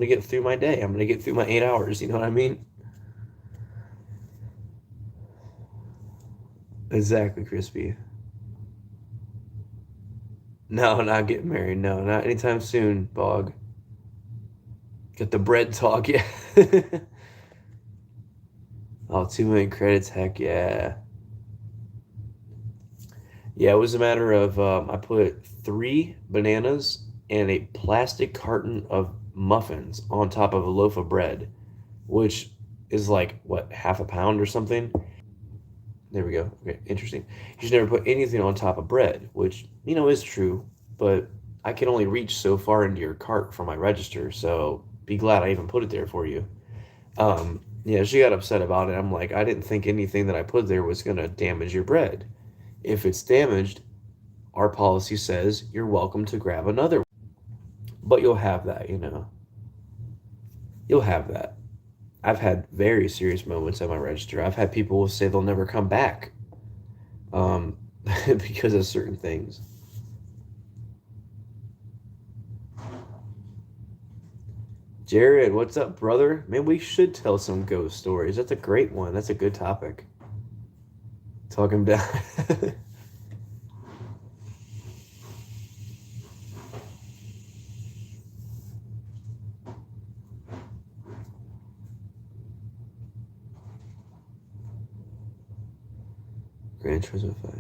get through my day. I'm gonna get through my 8 hours. You know what I mean? Exactly, Crispy. No, not getting married. No, not anytime soon, Bog. Get the bread talk, yeah. Oh, 2 million credits, heck yeah. Yeah, it was a matter of I put 3 bananas and a plastic carton of muffins on top of a loaf of bread, which is like what, half a pound or something. There we go. Okay, interesting. You should never put anything on top of bread, which is true, but I can only reach so far into your cart for my register, so be glad I even put it there for you. Yeah, she got upset about it. I'm like, I didn't think anything that I put there was gonna damage your bread. If it's damaged, our policy says you're welcome to grab another one. But you'll have that. You'll have that. I've had very serious moments at my register. I've had people say they'll never come back, um, because of certain things. Jared, what's up, brother? Man, we should tell some ghost stories. That's a great one. That's a good topic. Talking about Gran Turismo 5.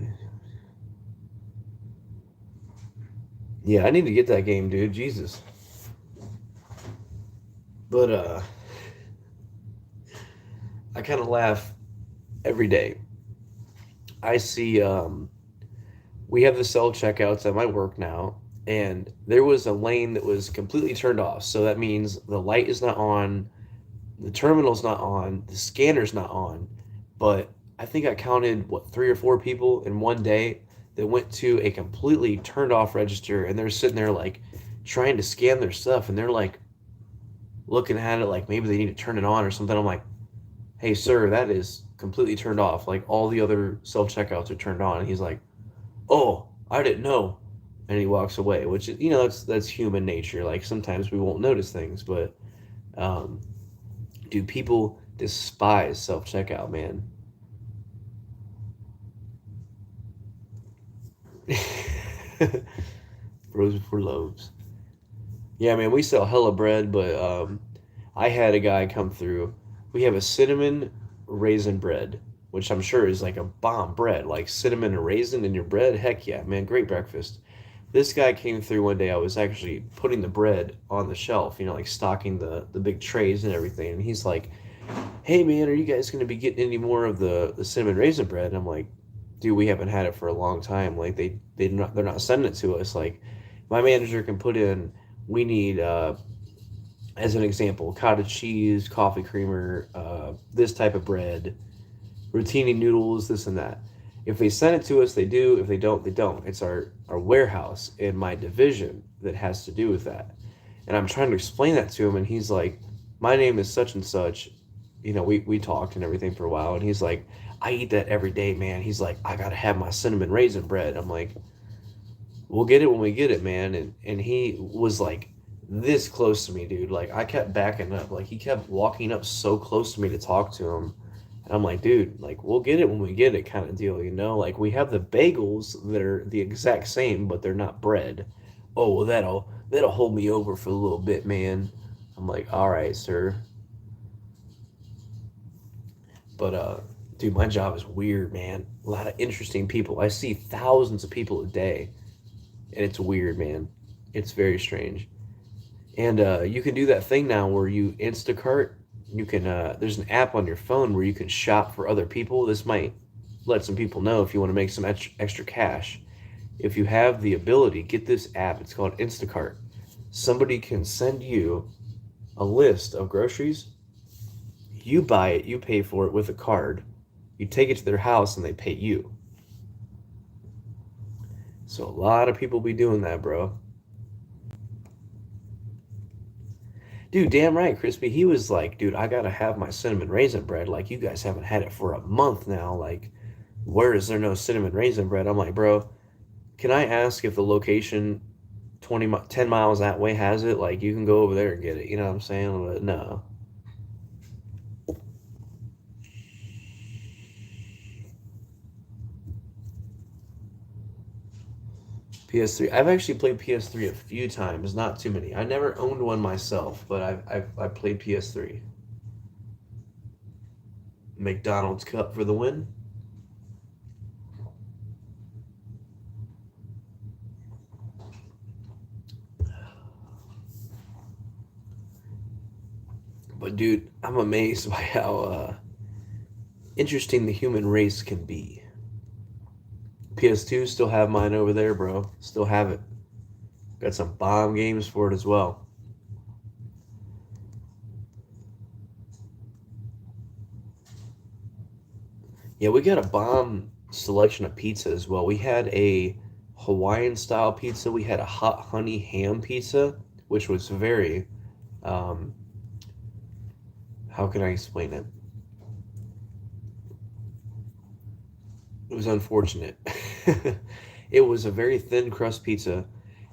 Yeah, I need to get that game, dude. Jesus. But I kind of laugh every day. I see we have the self checkouts at my work now, and there was a lane that was completely turned off. So that means the light is not on, the terminal's not on, the scanner's not on. But I think I counted what, three or four people in one day that went to a completely turned off register, and they're sitting there like trying to scan their stuff, and they're like looking at it like maybe they need to turn it on or something. I'm like, hey sir, that is completely turned off. Like all the other self checkouts are turned on. And he's like, oh, I didn't know. And he walks away, which is, that's human nature. Like sometimes we won't notice things, but um, do people despise self checkout, man? Bros before loaves. Yeah, man, we sell hella bread, but I had a guy come through. We have a cinnamon raisin bread, which I'm sure is like a bomb bread, like cinnamon and raisin in your bread. Heck yeah, man, great breakfast. This guy came through one day. I was actually putting the bread on the shelf, like stocking the big trays and everything. And he's like, "Hey, man, are you guys going to be getting any more of the cinnamon raisin bread?" And I'm like, "Dude, we haven't had it for a long time. Like they're not sending it to us. Like my manager can put in, we need as an example, cottage cheese, coffee creamer, this type of bread, rotini noodles, this and that. If they send it to us, they do. If they don't, they don't. It's our warehouse in my division that has to do with that." And I'm trying to explain that to him, and he's like, "My name is such and such." We talked and everything for a while, and he's like, "I eat that every day, man." He's like, "I gotta have my cinnamon raisin bread." I'm like, "We'll get it when we get it, man." And he was like this close to me, dude. Like I kept backing up. Like he kept walking up so close to me to talk to him. And I'm like, "Dude, like we'll get it when we get it," kind of deal, Like we have the bagels that are the exact same, but they're not bread. "Oh, well, that'll hold me over for a little bit, man." I'm like, "All right, sir." But dude, my job is weird, man. A lot of interesting people. I see thousands of people a day, and it's weird, man. It's very strange. And you can do that thing now where you Instacart. You can there's an app on your phone where you can shop for other people. This might let some people know if you want to make some extra cash. If you have the ability, get this app. It's called Instacart. Somebody can send you a list of groceries. You buy it, you pay for it with a card. You take it to their house and they pay you. So a lot of people be doing that, bro. Dude, damn right, Crispy. He was like, "Dude, I gotta have my cinnamon raisin bread. Like, you guys haven't had it for a month now. Like, where is there no cinnamon raisin bread?" I'm like, "Bro, can I ask if the location 10 miles that way has it? Like, you can go over there and get it." You know what I'm saying? But no. PS3. I've actually played PS3 a few times, not too many. I never owned one myself, but I've played PS3. McDonald's Cup for the win. But dude, I'm amazed by how interesting the human race can be. PS2, still have mine over there, bro. Still have it. Got some bomb games for it as well. Yeah, we got a bomb selection of pizza as well. We had a Hawaiian style pizza. We had a hot honey ham pizza, which was very um, How can I explain it? It was unfortunate. It was a very thin crust pizza,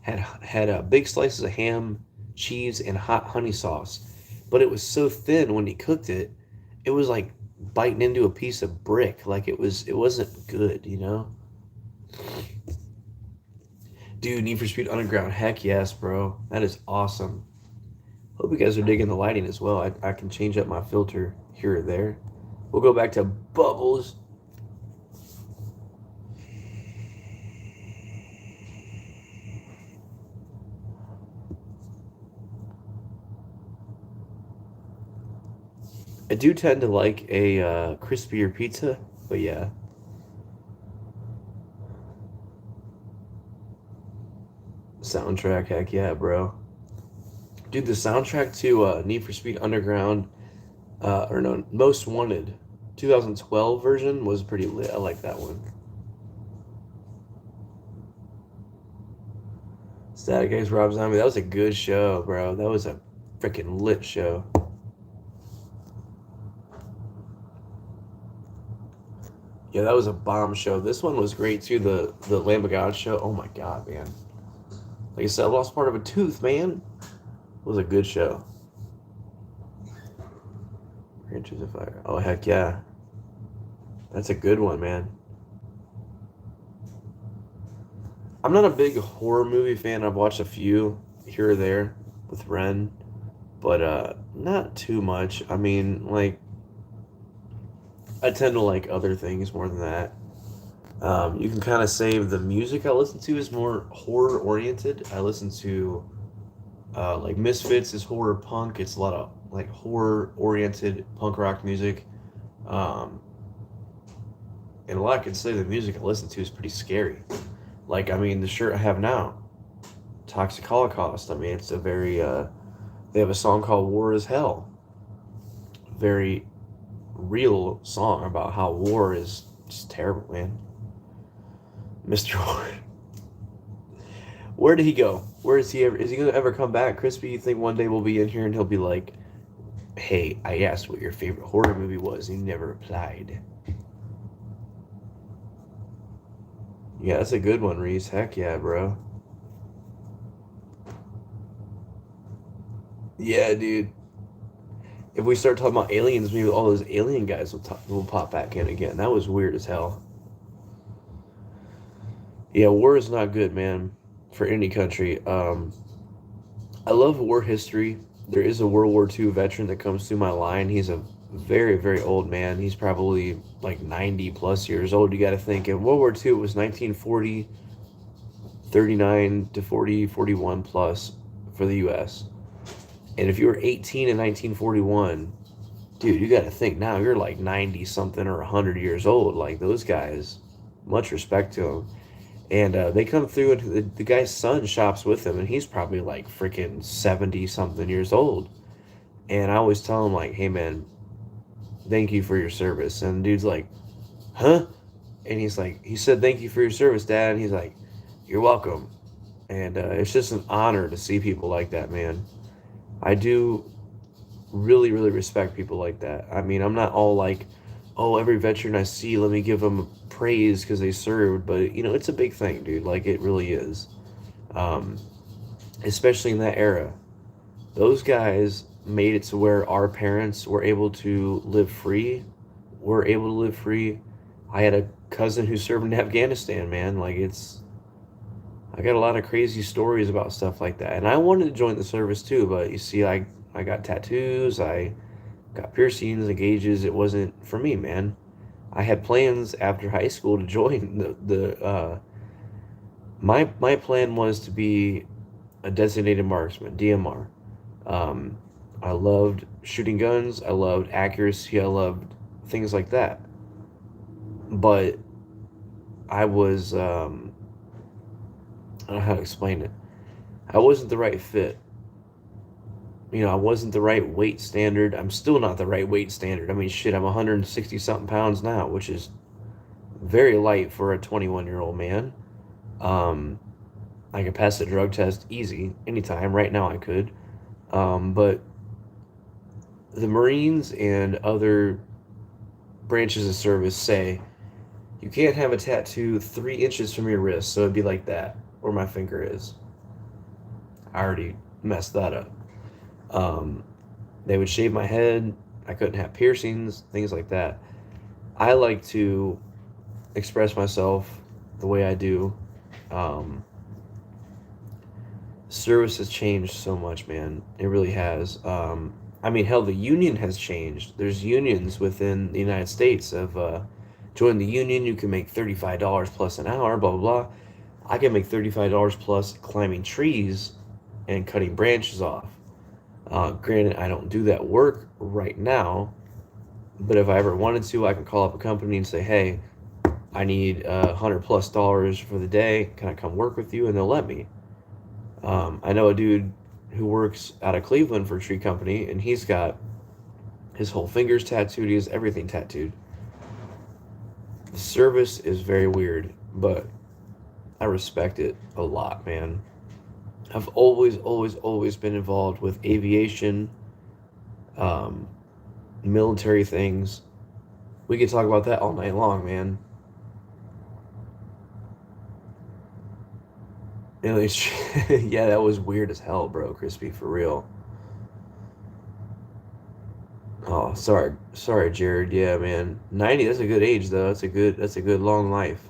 had big slices of ham, cheese, and hot honey sauce. But it was so thin when he cooked it, it was like biting into a piece of brick. Like it wasn't good, you know? Dude, Need for Speed Underground, heck yes, bro. That is awesome. Hope you guys are digging the lighting as well. I can change up my filter here or there. We'll go back to bubbles. I do tend to like a crispier pizza, but yeah. Soundtrack, heck yeah, bro. Dude, the soundtrack to Need for Speed Underground, or no, Most Wanted, 2012 version was pretty lit. I like that one. Static X Rob Zombie, that was a good show, bro. That was a freaking lit show. Yeah, that was a bomb show. This one was great too. The Lamb of God show. Oh my god, man. Like I said, I lost part of a tooth, man. It was a good show. Branches of Fire. Oh heck yeah. That's a good one, man. I'm not a big horror movie fan. I've watched a few here or there with Ren, but not too much. I mean, like I tend to like other things more than that. You can kind of say the music I listen to is more horror oriented. I listen to like Misfits is horror punk. It's a lot of like horror oriented punk rock music. Um, and a lot I can say the music I listen to is pretty scary. Like I mean the shirt I have now, Toxic Holocaust. I mean it's a very they have a song called War is Hell. Very real song about how war is just terrible, man. Mr. Ward. Where did he go? Where is he ever? Is he gonna ever come back? Crispy, you think one day we'll be in here and he'll be like, "Hey, I asked what your favorite horror movie was, and you never replied." Yeah, that's a good one, Reese. Heck yeah, bro. Yeah, dude. If we start talking about aliens, maybe all those alien guys will pop back in again. That was weird as hell. Yeah, war is not good, man, for any country. I love war history. There is a World War II veteran that comes through my line. He's a very, very old man. He's probably like 90 plus years old. You got to think in World War II, it was 1940, 39 to 40, 41 plus for the US. And if you were 18 in 1941, dude, you got to think now you're like 90 something or 100 years old. Like those guys, much respect to them. And they come through, and the guy's son shops with him, and he's probably like freaking 70 something years old. And I always tell him, like, hey, man, thank you for your service. And the dude's like, huh? And he's like, he said, thank you for your service, Dad. And he's like, you're welcome. And it's just an honor to see people like that, man. I do really, really respect people like that. I mean, I'm not all like, oh, every veteran I see, let me give them praise because they served. But, you know, it's a big thing, dude. Like, it really is. Um, Especially in that era. Those guys made it to where our parents were able to live free. Were able to live free. I had a cousin who served in Afghanistan, man. Like, I got a lot of crazy stories about stuff like that. And I wanted to join the service too, but you see, I got tattoos, I got piercings and gauges. It wasn't for me, man. I had plans after high school to join the my plan was to be a designated marksman, DMR. Um, I loved shooting guns. I loved accuracy. I loved things like that. But I was I don't know how to explain it. I wasn't the right fit. You know, I wasn't the right weight standard. I'm still not the right weight standard. I mean, shit, I'm 160 something pounds now, which is very light for a 21-year-old man. Um, I could pass the drug test easy anytime. Right now, I could. But the Marines and other branches of service say you can't have a tattoo 3 inches from your wrist, so it'd be like that, where my finger is. I already messed that up. Um, they would shave my head. I couldn't have piercings, things like that. I like to express myself the way I do. Um, Service has changed so much, man. It really has. I mean, hell, the union has changed. There's unions within the United States of join the union. You can make $35 plus an hour. Blah blah blah. I can make $35 plus climbing trees and cutting branches off. Granted, I don't do that work right now, but if I ever wanted to, I can call up a company and say, "Hey, I need $100+ for the day. Can I come work with you?" And they'll let me. I know a dude who works out of Cleveland for a tree company, and he's got his whole fingers tattooed. He has everything tattooed. The service is very weird, but I respect it a lot, man. I've always been involved with aviation, um, military things. We could talk about that all night long, man. You know, yeah, that was weird as hell, bro. Crispy, for real. Oh, sorry, Jared. Yeah, man. 90. That's a good age, though. That's a good long life.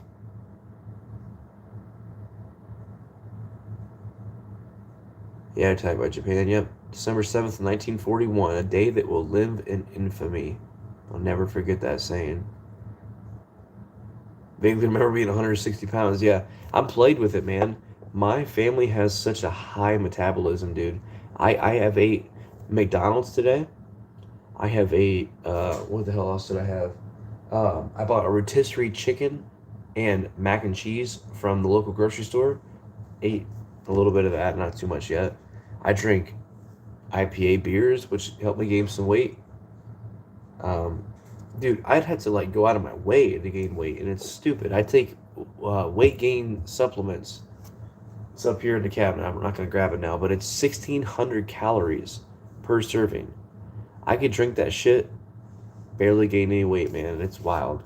Yeah, talk about Japan. Yep, December 7th, 1941, a day that will live in infamy. I'll never forget that saying. Vaguely remember being 160 pounds. Yeah, I'm played with it, man. My family has such a high metabolism, dude. I have ate McDonald's today. I have ate what the hell else did I have? I bought a rotisserie chicken and mac and cheese from the local grocery store. Ate a little bit of that, not too much yet. I drink IPA beers, which helped me gain some weight. Um, Dude, I'd had to like go out of my way to gain weight, and it's stupid. I take weight gain supplements. It's up here in the cabinet. I'm not gonna grab it now, but it's 1,600 calories per serving. I could drink that shit, barely gain any weight, man. It's wild.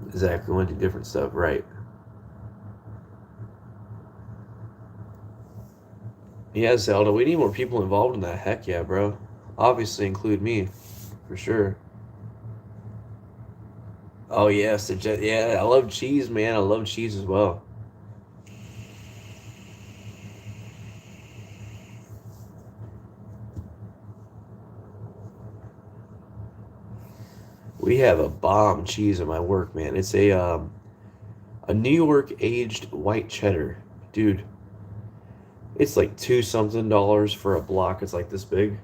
Exactly, went to different stuff, right? Yeah, Zelda. We need more people involved in that. Heck yeah, bro. Obviously, include me, for sure. Oh yes, yeah. I love cheese, man. I love cheese as well. We have a bomb cheese at my work, man. It's a New York aged white cheddar, dude. It's like two something dollars for a block. It's like this big.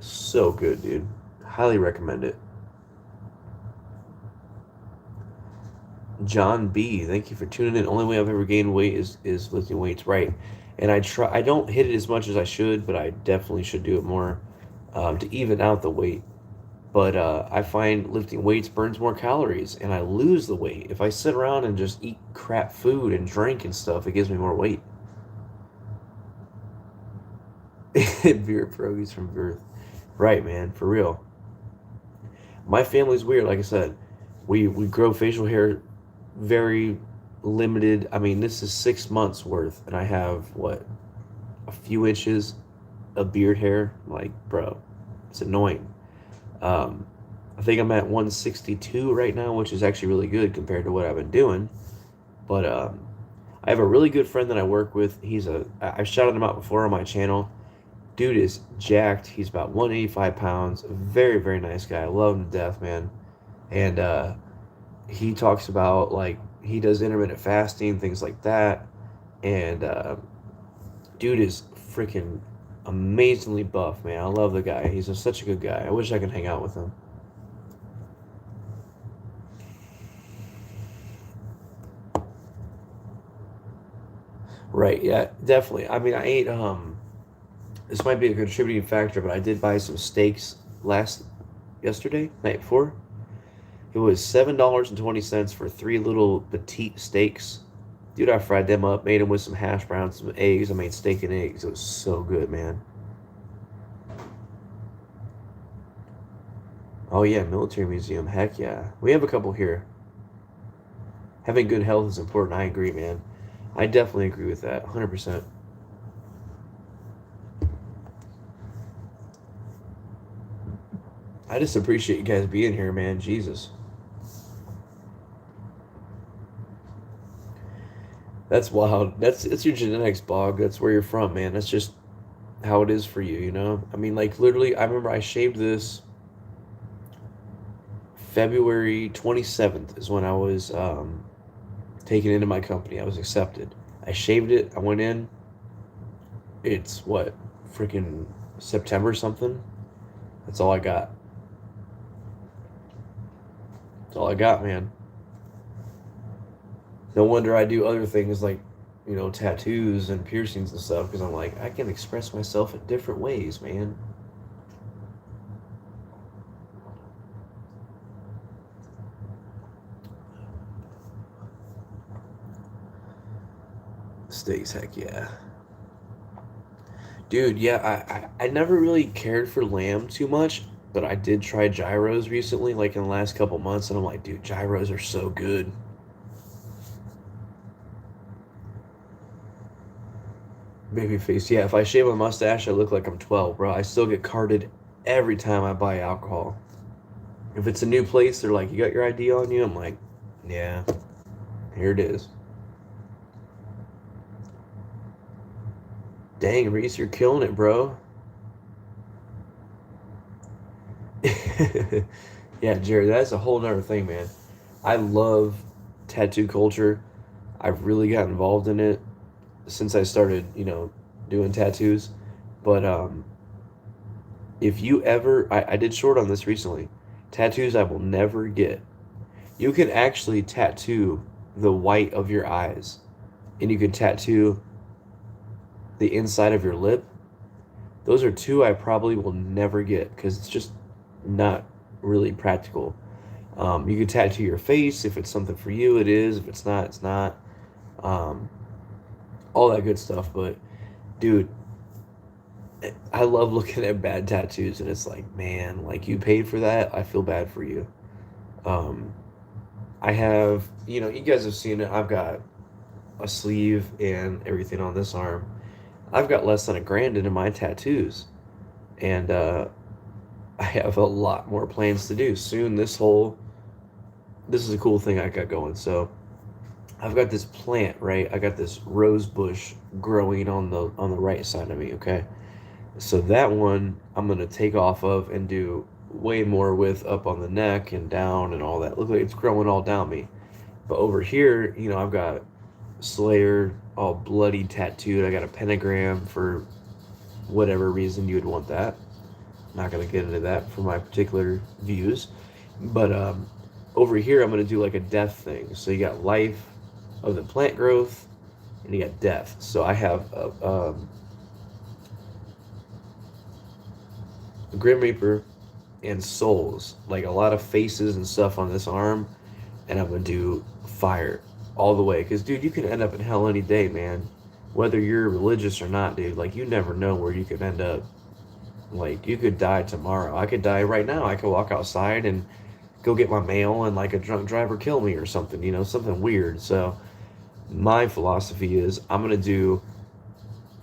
So good, dude. Highly recommend it. John B, thank you for tuning in. Only way I've ever gained weight is lifting weights, right? And I try. I don't hit it as much as I should, but I definitely should do it more to even out the weight. But I find lifting weights burns more calories, and I lose the weight. If I sit around and just eat crap food and drink and stuff, it gives me more weight. Beer pierogies from birth, right, man? For real. My family's weird. Like I said, we grow facial hair very limited. I mean, this is 6 months worth, and I have what, a few inches of beard hair. Like, bro, it's annoying. Um, I think I'm at 162 right now, which is actually really good compared to what I've been doing. But I have a really good friend that I work with. I've shouted him out before on my channel. Dude is jacked. He's about 185 pounds. Very, very nice guy. I love him to death, man. And he talks about like he does intermittent fasting, things like that. And dude is freaking amazingly buff, man. I love the guy. Such a good guy. I wish I could hang out with him. Right, yeah, definitely. I mean, I ate this might be a contributing factor, but I did buy some steaks last yesterday, night before. It was $7.20 for three little petite steaks. Dude, I fried them up, made them with some hash browns, some eggs. I made steak and eggs. It was so good, man. Oh yeah, military museum. Heck yeah. We have a couple here. Having good health is important. I agree, man. I definitely agree with that. 100%. I just appreciate you guys being here, man. Jesus. That's wild. It's your genetics, Bog. That's where you're from, man. That's just how it is for you, you know? I mean, like literally, I remember I shaved this February 27th is when I was taken into my company. I was accepted. I shaved it. I went in. It's what? Freaking September something? That's all I got. That's all I got, man. No wonder I do other things like, tattoos and piercings and stuff because I'm like, I can express myself in different ways, man. Steaks, heck yeah. Dude, yeah, I never really cared for lamb too much, but I did try gyros recently, like in the last couple months, and I'm like, dude, gyros are so good. Baby face, yeah, if I shave my mustache, I look like I'm 12, bro. I still get carded every time I buy alcohol. If it's a new place, they're like, you got your ID on you? I'm like, yeah, here it is. Dang, Reese, you're killing it, bro. Yeah, Jared, that's a whole nother thing, man. I love tattoo culture. I've really got involved in it since I started, doing tattoos. But if you ever, I did short on this recently. Tattoos I will never get. You can actually tattoo the white of your eyes, and you can tattoo the inside of your lip. Those are two I probably will never get because it's just not really practical. You can tattoo your face if it's something for you. It is. If it's not, it's not. Um, all that good stuff. But dude, I love looking at bad tattoos, and it's like, man, like you paid for that. I feel bad for you. Um, I have, you guys have seen it. I've got a sleeve and everything on this arm. I've got less than $1,000 into my tattoos, and I have a lot more plans to do soon. This is a cool thing I got going. So I've got this plant, right? I got this rose bush growing on the right side of me. Okay, so that one I'm gonna take off of and do way more with up on the neck and down and all that. Look like it's growing all down me. But over here, I've got Slayer all bloody tattooed. I got a pentagram for whatever reason you would want that. I'm not gonna get into that for my particular views. But over here, I'm gonna do like a death thing. So you got life of the plant growth, and you got death. So I have a Grim Reaper and souls, like a lot of faces and stuff on this arm, and I'm gonna do fire all the way. Cause dude, you can end up in hell any day, man. Whether you're religious or not, dude, like you never know where you could end up. Like you could die tomorrow. I could die right now. I could walk outside and go get my mail and like a drunk driver kill me or something, something weird. So my philosophy is I'm gonna do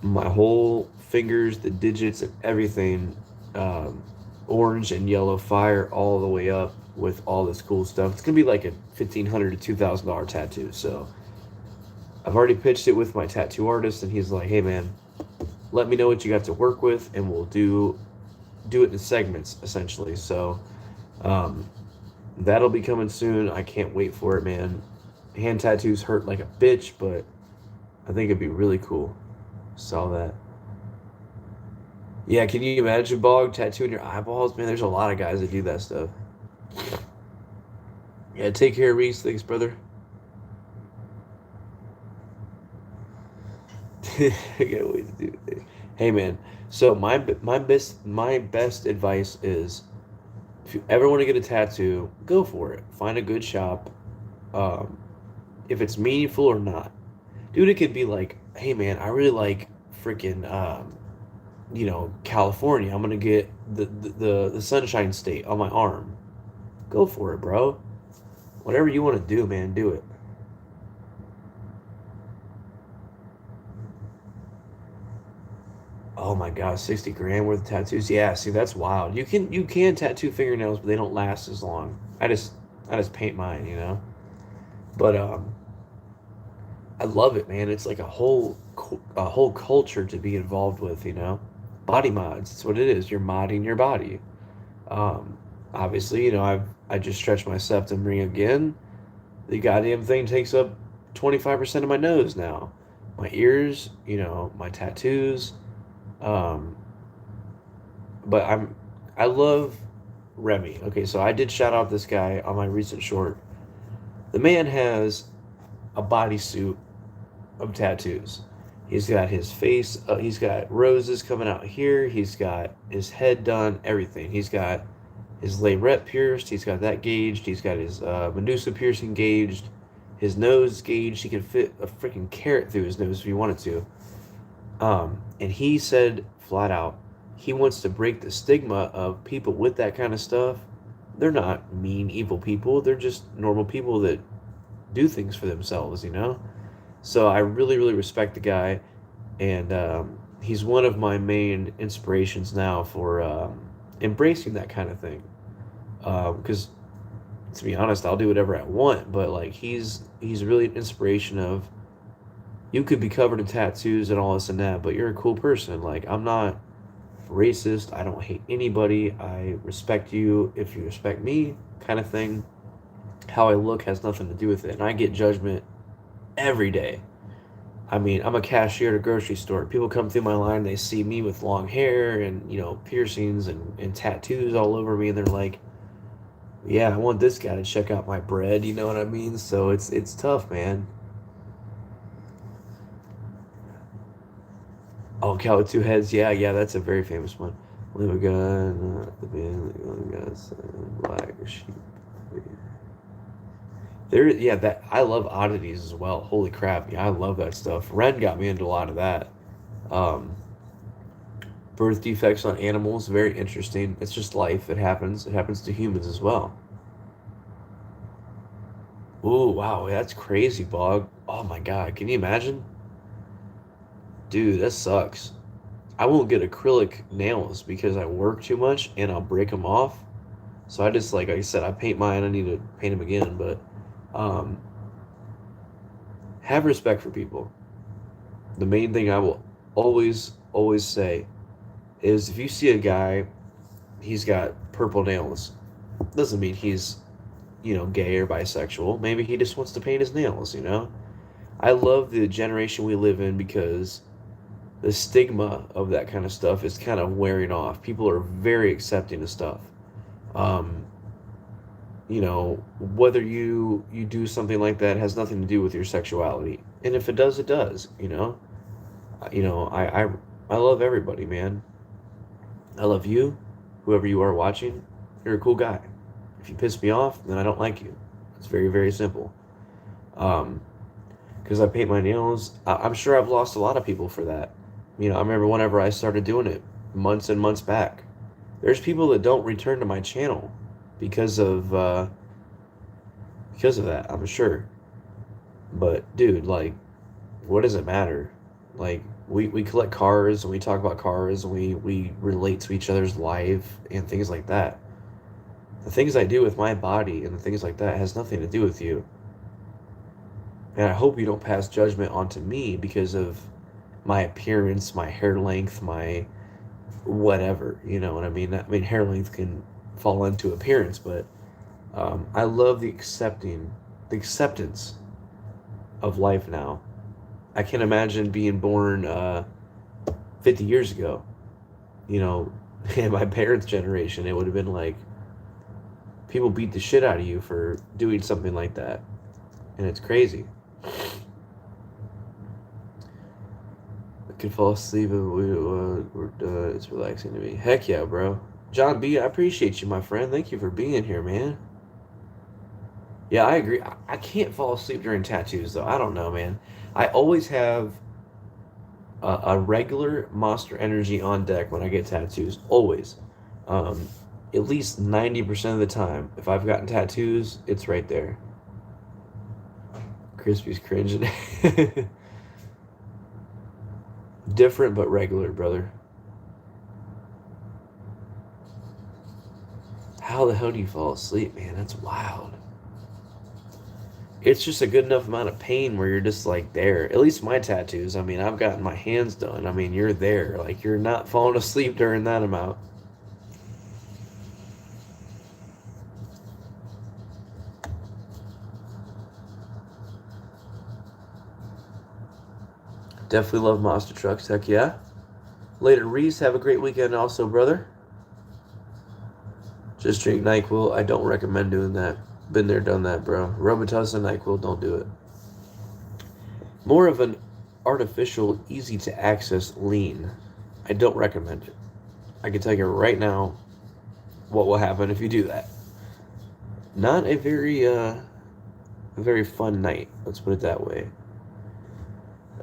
my whole fingers, the digits, and everything, um, orange and yellow fire all the way up with all this cool stuff. It's gonna be like a $1,500 to $2,000 tattoo. So I've already pitched it with my tattoo artist, and he's like, "Hey man, let me know what you got to work with, and we'll do it in segments essentially." So um, that'll be coming soon. I can't wait for it, man. Hand tattoos hurt like a bitch, but I think it'd be really cool. Saw that. Yeah, can you imagine, Bog, tattooing your eyeballs? Man, there's a lot of guys that do that stuff. Yeah, take care, Reese. Thanks, brother. I can't wait to do it. Hey, man. So my best advice is if you ever want to get a tattoo, go for it. Find a good shop. Um, if it's meaningful or not, dude, it could be like, hey, man, I really like freaking. California. I'm gonna get the Sunshine State on my arm. Go for it, bro. Whatever you want to do, man, do it. Oh my god, 60 grand worth of tattoos. Yeah, see that's wild. You can tattoo fingernails, but they don't last as long. I just paint mine. But I love it, man. It's like a whole culture to be involved with. Body mods. That's what it is. You're modding your body. Um, Obviously, I just stretched my septum ring again. The goddamn thing takes up 25% of my nose now. My ears, my tattoos. Um, but I love Remy. Okay, so I did shout out this guy on my recent short. The man has a bodysuit of tattoos. He's got his face, he's got roses coming out here, he's got his head done, everything. He's got his lariat pierced, he's got that gauged, he's got his Medusa piercing gauged, his nose gauged. He could fit a freaking carrot through his nose if he wanted to. And he said flat out, he wants to break the stigma of people with that kind of stuff. They're not mean, evil people. They're just normal people that do things for themselves. So I really, really respect the guy, and he's one of my main inspirations now for embracing that kind of thing. Because to be honest, I'll do whatever I want, but like he's really an inspiration of you could be covered in tattoos and all this and that, but you're a cool person. Like I'm not racist. I don't hate anybody. I respect you if you respect me, kind of thing. How I look has nothing to do with it, and I get judgment every day. I mean, I'm a cashier at a grocery store. People come through my line, they see me with long hair and, piercings and tattoos all over me, and they're like, yeah, I want this guy to check out my bread, you know what I mean? So it's tough, man. Oh, Cow with Two Heads, yeah, yeah, that's a very famous one. Leave a gun, the band, black sheep. Yeah, that I love oddities as well. Holy crap, yeah, I love that stuff. Ren got me into a lot of that. Um, Birth defects on animals, very interesting. It's just life. It happens. It happens to humans as well. Ooh, wow, that's crazy, Bog. Oh my God, can you imagine? Dude, that sucks. I won't get acrylic nails because I work too much and I'll break them off. So I just, like I said, I paint mine. I need to paint them again, but um, have respect for people. The main thing I will always, always say is if you see a guy, he's got purple nails, doesn't mean he's, gay or bisexual. Maybe he just wants to paint his nails. I love the generation we live in because the stigma of that kind of stuff is kind of wearing off. People are very accepting of stuff. Um, whether you do something like that has nothing to do with your sexuality. And if it does, it does. I love everybody, man. I love you, whoever you are watching. You're a cool guy. If you piss me off, then I don't like you. It's very, very simple. Um, because I paint my nails, I'm sure I've lost a lot of people for that. I remember whenever I started doing it months and months back. There's people that don't return to my channel because of uh, because of that. I'm sure. But dude, like, what does it matter? Like, we collect cars and we talk about cars and we relate to each other's life and things like that. The things I do with my body and the things like that has nothing to do with you. And I hope you don't pass judgment onto me because of my appearance, my hair length, my whatever. You know what I mean? I mean, hair length can fall into appearance, but I love the acceptance of life now. I can imagine being born 50 years ago, you know, in my parents' generation. It would have been like people beat the shit out of you for doing something like that. And it's crazy. I can fall asleep and we're done. It's relaxing to me. Heck yeah, bro. John B, I appreciate you, my friend. Thank you for being here, man. Yeah, I agree. I can't fall asleep during tattoos, though. I don't know, man. I always have a regular Monster Energy on deck when I get tattoos, always. Um, at least 90% of the time, if I've gotten tattoos, it's right there. Crispy's cringing. Different but regular, brother. How the hell do you fall asleep, man? That's wild. It's just a good enough amount of pain where you're just like there. At least my tattoos. I mean, I've gotten my hands done. I mean, you're there. Like, you're not falling asleep during that amount. Definitely love monster trucks. Heck yeah. Later, Reese. Have a great weekend also, brother. Just drink NyQuil. I don't recommend doing that. Been there, done that, bro. Robitussin, NyQuil, don't do it. More of an artificial, easy to access lean. I don't recommend it. I can tell you right now what will happen if you do that. Not a very fun night. Let's put it that way.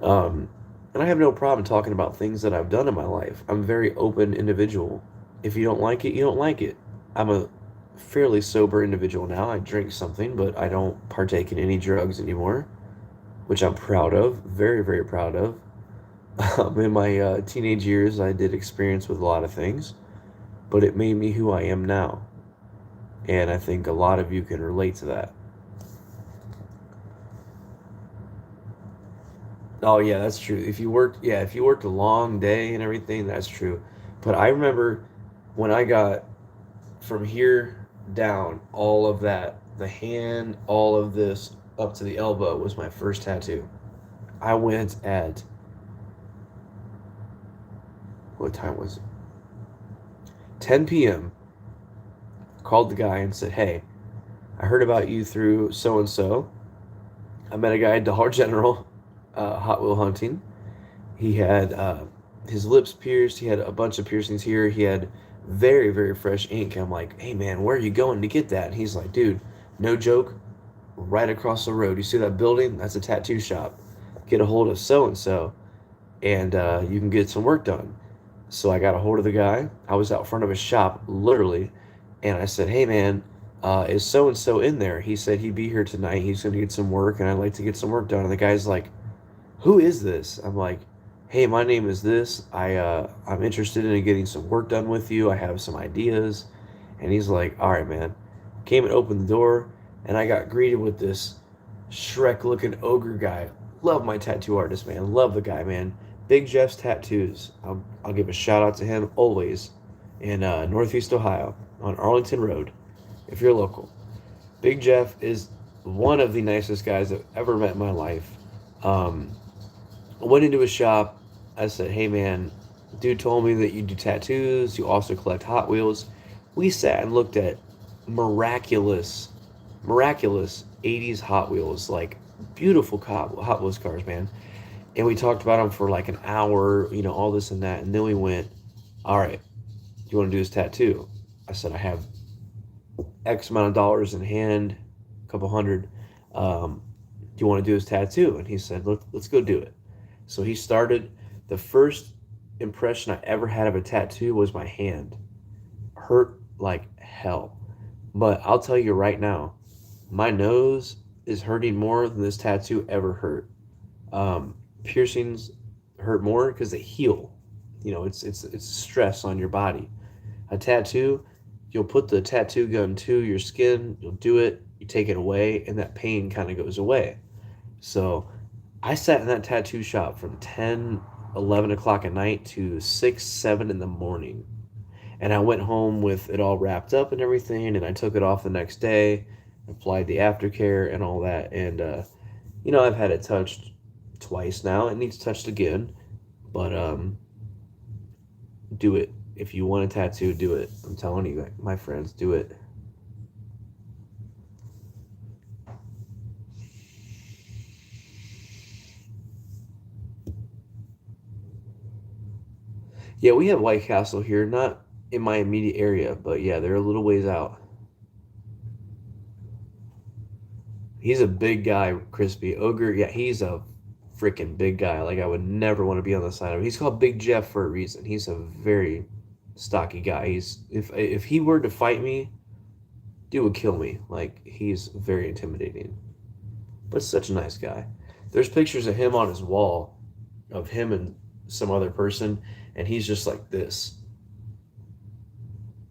And I have no problem talking about things that I've done in my life. I'm a very open individual. If you don't like it, you don't like it. I'm a fairly sober individual now. I drink something, but I don't partake in any drugs anymore, which I'm proud of. Very, very proud of. In my teenage years, I did experience with a lot of things, but it made me who I am now. And I think a lot of you can relate to that. Oh yeah, that's true. If you worked a long day and everything, that's true. But I remember when I got from here down, all of that, the hand, all of this up to the elbow was my first tattoo. I went at, what time was it? 10 p.m. Called the guy and said, "Hey, I heard about you through so and so. I met a guy at Dollar General, Hot Wheel hunting. He had his lips pierced. He had a bunch of piercings here. He had very, very fresh ink." I'm like, "Hey, man, where are you going to get that?" And he's like, "Dude, no joke, right across the road. You see that building? That's a tattoo shop. Get a hold of so and so, and you can get some work done." So I got a hold of the guy. I was out front of his shop, literally, and I said, "Hey, man, is so and so in there?" He said he'd be here tonight. He's going to get some work, and I'd like to get some work done. And the guy's like, "Who is this?" I'm like, "Hey, my name is this. I'm interested in getting some work done with you. I have some ideas." And he's like, "All right, man." Came and opened the door, and I got greeted with this Shrek-looking ogre guy. Love my tattoo artist, man. Love the guy, man. Big Jeff's Tattoos. I'll give a shout out to him always in Northeast Ohio on Arlington Road, if you're local. Big Jeff is one of the nicest guys I've ever met in my life. Um, I went into his shop. I said, "Hey, man, dude told me that you do tattoos. You also collect Hot Wheels." We sat and looked at miraculous, miraculous 80s Hot Wheels, like beautiful Hot Wheels cars, man. And we talked about them for like an hour, all this and that. And then we went, "All right, do you want to do this tattoo?" I said, "I have X amount of dollars in hand, a couple hundred. Do you want to do this tattoo?" And he said, let's go do it." So he started. The first impression I ever had of a tattoo was my hand. Hurt like hell. But I'll tell you right now, my nose is hurting more than this tattoo ever hurt. Piercings hurt more because they heal. It's stress on your body. A tattoo, you'll put the tattoo gun to your skin, you'll do it, you take it away, and that pain kind of goes away. So I sat in that tattoo shop from 10, 11 o'clock at night to 6, 7 in the morning. And I went home with it all wrapped up and everything, and I took it off the next day, applied the aftercare and all that. And, I've had it touched twice now. It needs touched again. But do it. If you want a tattoo, do it. I'm telling you, my friends, do it. Yeah, we have White Castle here, not in my immediate area, but yeah, they're a little ways out. He's a big guy, Crispy. Ogre, yeah, he's a freaking big guy. Like I would never want to be on the side of him. He's called Big Jeff for a reason. He's a very stocky guy. He's if he were to fight me, dude would kill me. Like he's very intimidating, but such a nice guy. There's pictures of him on his wall, of him and some other person, and he's just like this.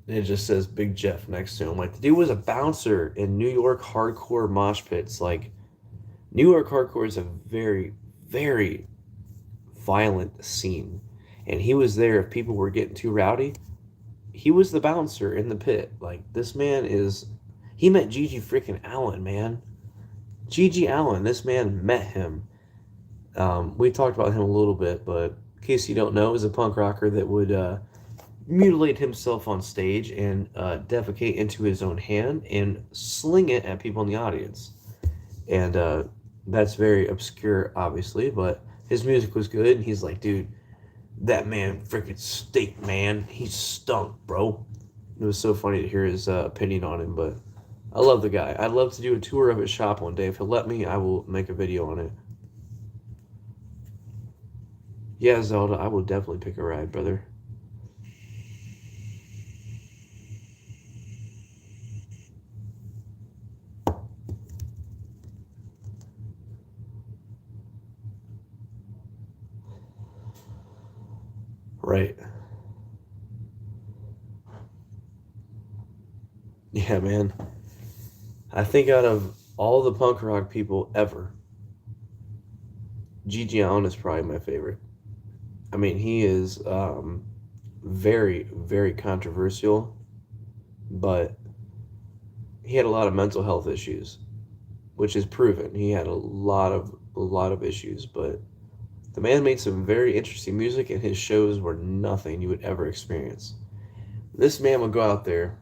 And it just says Big Jeff next to him. Like the dude was a bouncer in New York hardcore mosh pits. Like New York hardcore is a very, very violent scene. And he was there if people were getting too rowdy. He was the bouncer in the pit. Like this man is he met Gigi freaking Allen, man. Gigi Allen, this man met him. We talked about him a little bit, but in case you don't know, is a punk rocker that would mutilate himself on stage and defecate into his own hand and sling it at people in the audience. And that's very obscure, obviously, but his music was good. And he's like, dude, that man freaking stunk, man. He stunk, bro. It was so funny to hear his opinion on him, but I love the guy. I'd love to do a tour of his shop one day. If he'll let me, I will make a video on it. Yeah, Zelda, I will definitely pick a ride, brother. Right. Yeah, man. I think out of all the punk rock people ever, Gigi Allen is probably my favorite. I mean, he is very, very controversial, but he had a lot of mental health issues, which is proven. He had a lot of issues, but the man made some very interesting music, and his shows were nothing you would ever experience. This man would go out there,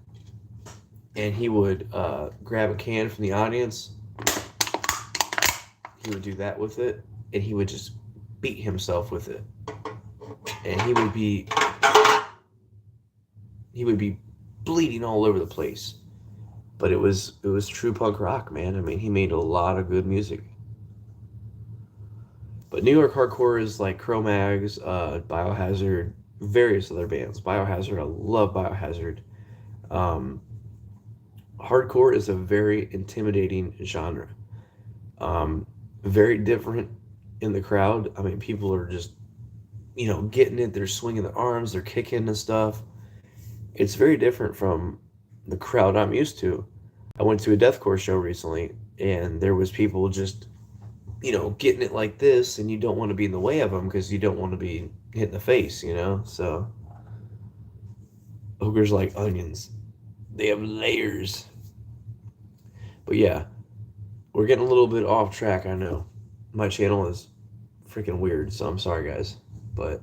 and he would grab a can from the audience. He would do that with it, and he would just beat himself with it, and he would be bleeding all over the place. But it was true punk rock, man. I mean, he made a lot of good music. But New York hardcore is like Cro-Mags, Biohazard, various other bands. Biohazard, I love Biohazard. Um, Hardcore is a very intimidating genre. Um, Very different in the crowd. I mean, people are just, getting it. They're swinging their arms, they're kicking and stuff. It's very different from the crowd I'm used to. I went to a deathcore show recently, and there was people just, getting it like this, and you don't want to be in the way of them because you don't want to be hit in the face. So ogres like onions. They have layers. But yeah, we're getting a little bit off track, I know. My channel is freaking weird, so I'm sorry, guys. But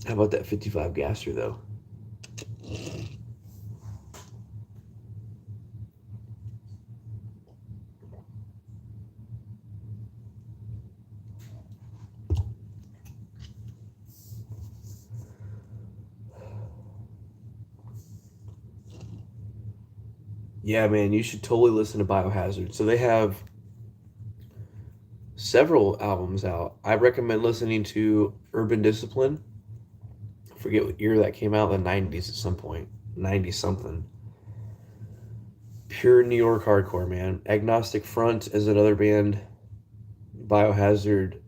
how about that 55 Gaster, though? Yeah, man, you should totally listen to Biohazard. So they have several albums out. I recommend listening to Urban Discipline. I forget what year that came out, in the 90s at some point. 90 something. Pure New York hardcore, man. Agnostic Front is another band. Biohazard.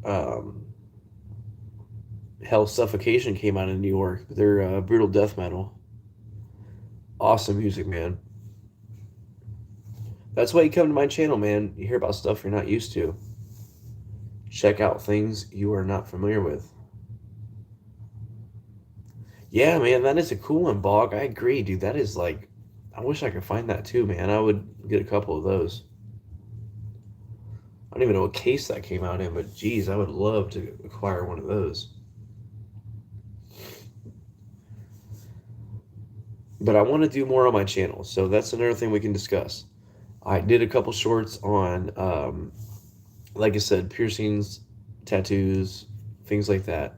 Um, Hell Suffocation came out in New York. They're brutal death metal. Awesome music, man. That's why you come to my channel, man. You hear about stuff you're not used to. Check out things you are not familiar with. Yeah, man, that is a cool one, Bog. I agree, dude. That is like, I wish I could find that too, man. I would get a couple of those. I don't even know what case that came out in, but geez, I would love to acquire one of those. But I want to do more on my channel, so that's another thing we can discuss. I did a couple shorts on, like I said, piercings, tattoos, things like that.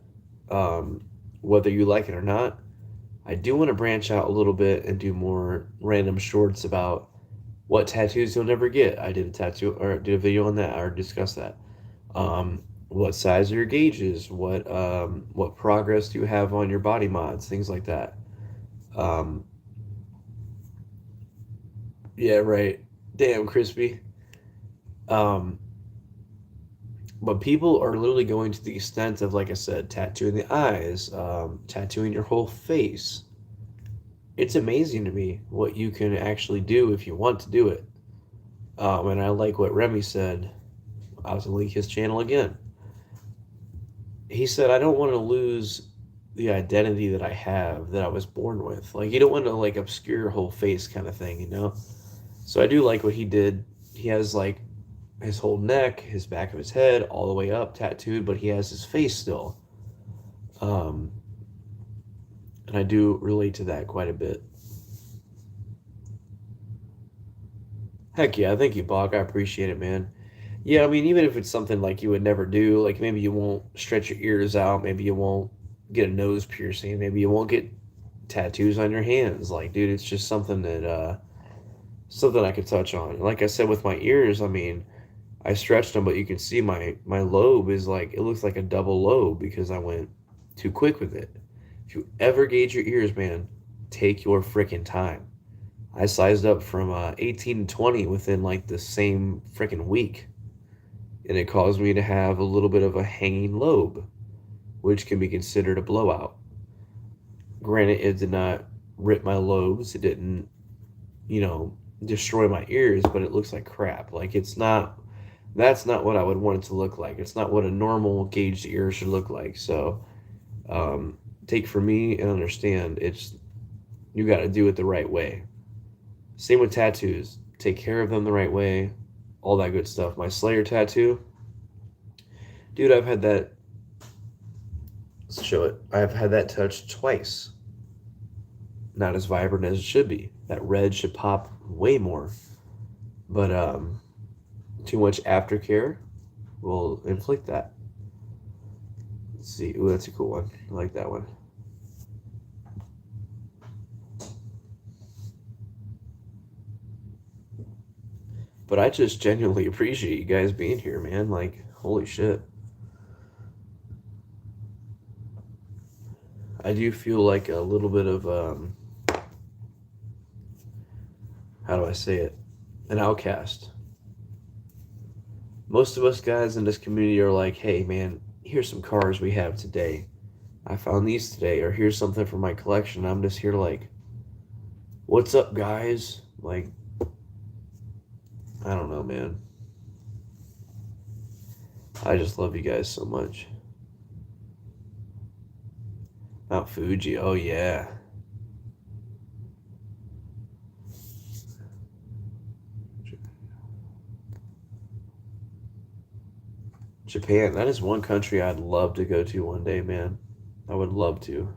Whether you like it or not, I do want to branch out a little bit and do more random shorts about What tattoos you'll never get. I did a tattoo or did a video on that or discussed that. What size are your gauges? What progress do you have on your body mods? Things like that. Um, yeah, right. Damn, crispy. Um, but people are literally going to the extent of, like I said, tattooing the eyes, tattooing your whole face. It's amazing to me what you can actually do if you want to do it. And I like what Remy said. I was gonna link his channel again. He said, I don't want to lose the identity that I have that I was born with. Like, you don't want to like obscure your whole face kind of thing, you know? So I do like what he did. He has like his whole neck, his back of his head, all the way up tattooed, but he has his face still. Um, and I do relate to that quite a bit. Heck yeah, thank you, Bach. I appreciate it, man. Yeah, I mean, even if it's something like you would never do, like maybe you won't stretch your ears out, maybe you won't get a nose piercing, maybe you won't get tattoos on your hands. Like, dude, it's just something I could touch on. Like I said with my ears, I mean, I stretched them, but you can see my lobe is like it looks like a double lobe because I went too quick with it. If you ever gauge your ears, man, take your freaking time. I sized up from 18 to 20 within like the same freaking week, and it caused me to have a little bit of a hanging lobe, which can be considered a blowout. Granted, it did not rip my lobes, it didn't, you know, destroy my ears, but it looks like crap. Like, it's not, that's not what I would want it to look like. It's not what a normal gauged ear should look like. So, take for me and understand it's, you got to do it the right way. Same with tattoos. Take care of them the right way, all that good stuff. My Slayer tattoo, dude, I've had that. Let's show it. I've had that touched twice. Not as vibrant as it should be. That red should pop way more. But too much aftercare will inflict that. Let's see. Ooh, that's a cool one. I like that one. But I just genuinely appreciate you guys being here, man. Like, holy shit. I do feel like a little bit of how do I say it? An outcast. Most of us guys in this community are like, hey man, here's some cars we have today. I found these today, or here's something from my collection. I'm just here like, what's up, guys? Like, I don't know, man. I just love you guys so much. Mount Fuji, oh yeah. Japan, that is one country I'd love to go to one day, man. I would love to.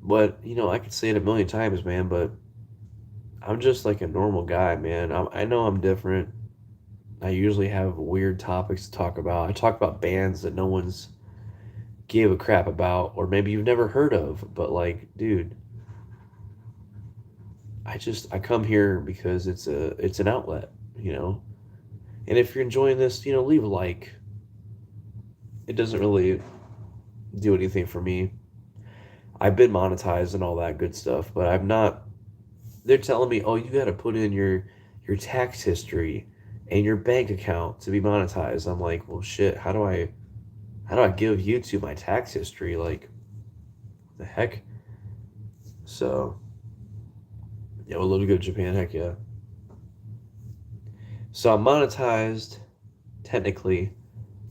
But, you know, I could say it a million times, man, but I'm just like a normal guy, man. I know I'm different. I usually have weird topics to talk about. I talk about bands that no one's gave a crap about, or maybe you've never heard of, but like, dude, I come here because it's an outlet, you know? And if you're enjoying this, you know, leave a like. It doesn't really do anything for me. I've been monetized and all that good stuff, but I'm not. They're telling me, "Oh, you got to put in your tax history and your bank account to be monetized." I'm like, "Well, shit. How do I give YouTube my tax history? Like, the heck?" So, yeah, we'll love to go to Japan. Heck yeah. So I'm monetized technically,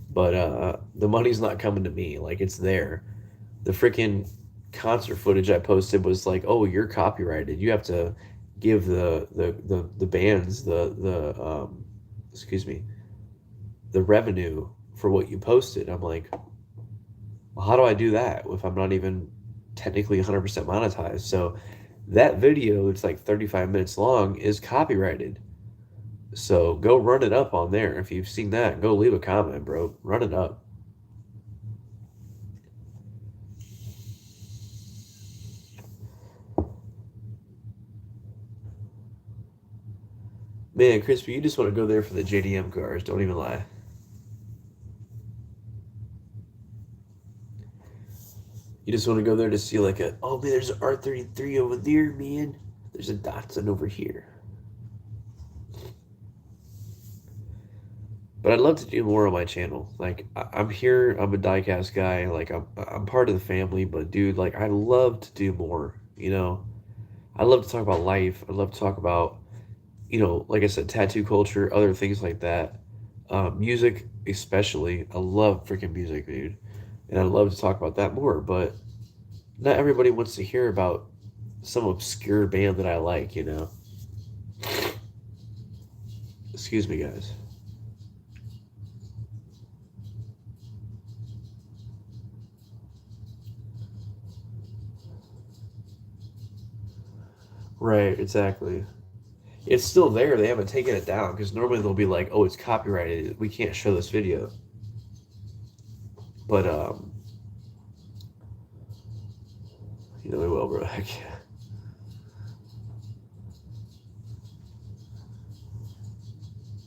but the money's not coming to me. Like, it's there. The freaking concert footage I posted was like, "Oh, you're copyrighted. You have to give the bands the excuse me, the revenue for what you posted." I'm like, well, how do I do that if I'm not even technically 100% monetized? So that video, it's like 35 minutes long, is copyrighted. So go run it up on there. If you've seen that, go leave a comment, bro. Run it up. Man, Crispy, you just want to go there for the JDM cars. Don't even lie. You just want to go there to see like a, oh man, there's an R33 over there, man. There's a Datsun over here. But I'd love to do more on my channel. Like I'm here, I'm a diecast guy. Like I'm part of the family, but dude, like I love to do more. You know, I love to talk about life. I love to talk about, you know, like I said, tattoo culture, other things like that. Music, especially. I love freaking music, dude, and I'd love to talk about that more. But not everybody wants to hear about some obscure band that I like. You know. Excuse me, guys. Right, exactly. It's still there. They haven't taken it down because normally they'll be like, "Oh, it's copyrighted. We can't show this video." But you know, we will, bro. Heck yeah.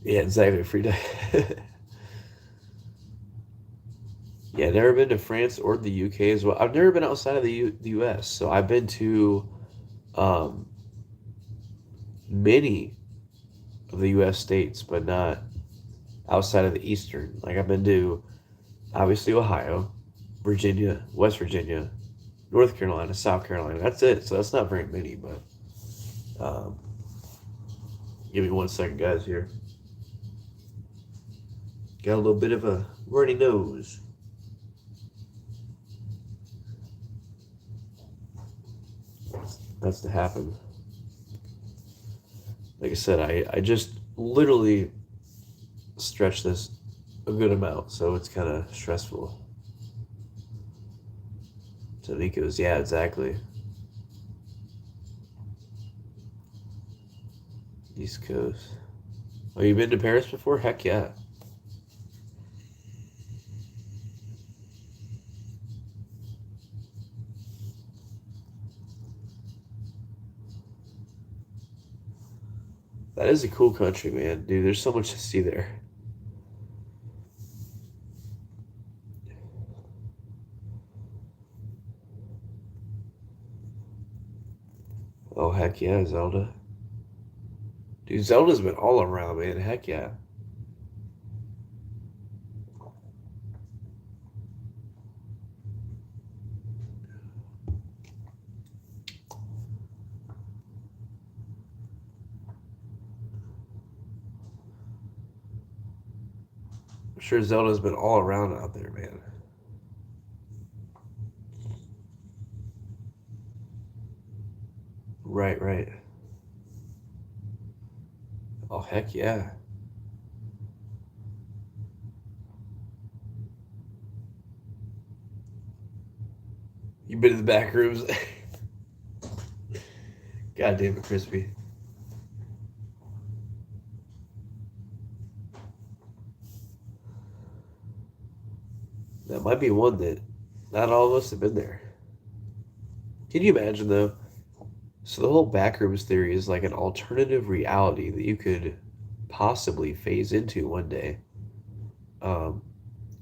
Yeah, exactly. Free day. Yeah, never been to France or the UK as well. I've never been outside of the US, so I've been to um, many of the US states, but not outside of the Eastern. Like I've been to obviously Ohio, Virginia, West Virginia, North Carolina, South Carolina. That's it. So that's not very many, but um, give me 1 second, guys. Here, got a little bit of a runny nose. That's to happen. Like I said, I just literally stretched this a good amount, so it's kind of stressful. So Nico's, yeah, exactly. East Coast. Oh, you been to Paris before? Heck yeah. That is a cool country, man. Dude, there's so much to see there. Oh, heck yeah, Zelda. Dude, Zelda's been all around, man. Heck yeah. I'm sure Zelda's been all around out there, man. Right, right. Oh, heck yeah. You been in the back rooms? God damn it, Crispy. That might be one that not all of us have been there. Can you imagine, though? So the whole backrooms theory is like an alternative reality that you could possibly phase into one day. Um,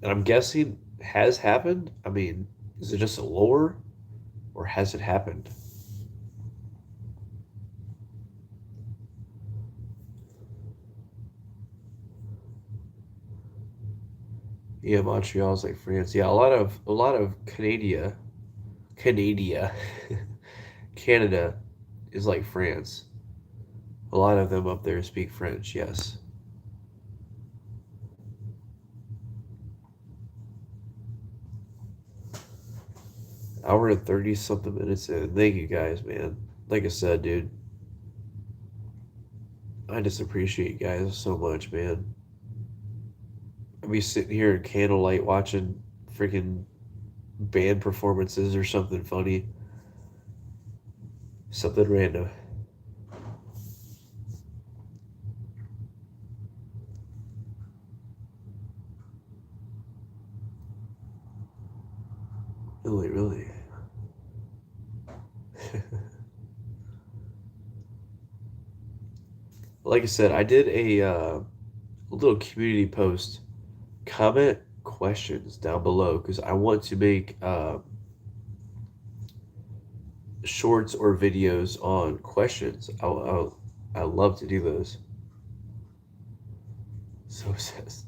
and I'm guessing has happened. I mean, is it just a lore or has it happened? Yeah, Montreal's like France. Yeah, a lot of Canada, Canada is like France. A lot of them up there speak French. Yes, hour and 30 something minutes in. Thank you guys, man. Like I said, dude, I just appreciate you guys so much, man. I'll be sitting here in candlelight watching freaking band performances or something funny, something random. Really, really. Like I said, I did a little community post. Comment questions down below because I want to make shorts or videos on questions. I love to do those. So it says.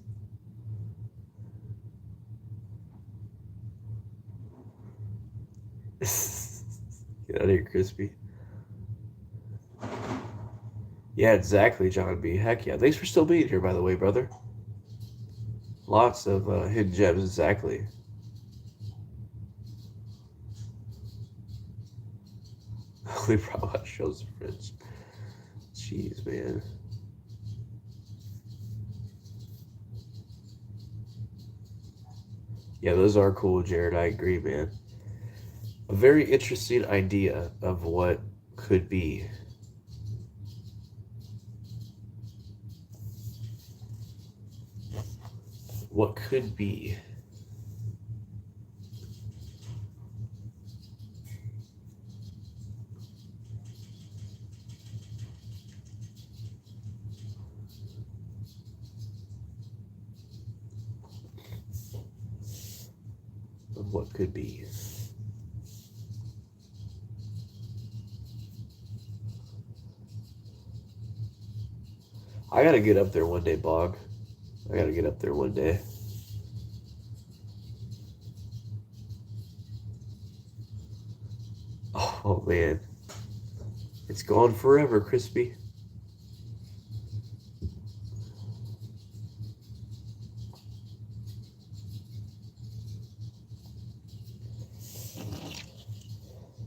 Get out of here, Crispy. Yeah, exactly, John B. Heck yeah. Thanks for still being here, by the way, brother. Lots of hidden gems, exactly. Only probably shows friends. Jeez, man. Yeah, those are cool, Jared. I agree, man. A very interesting idea of what could be. What could be. Of what could be. I gotta get up there one day, Bog. I gotta get up there one day. Oh, man. It's gone forever, Crispy.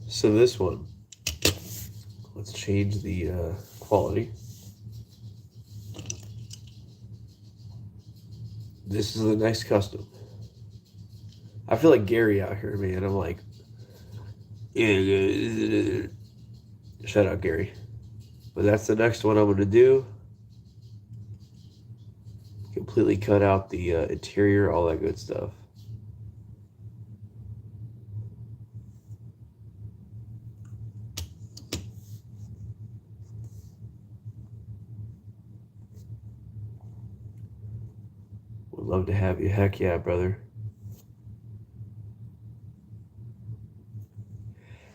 So this one, let's change the quality. This is the next custom. I feel like Gary out here, man. I'm like, shout out Gary. But that's the next one I'm going to do. Completely cut out the interior, all that good stuff. Would love to have you. Heck yeah, brother.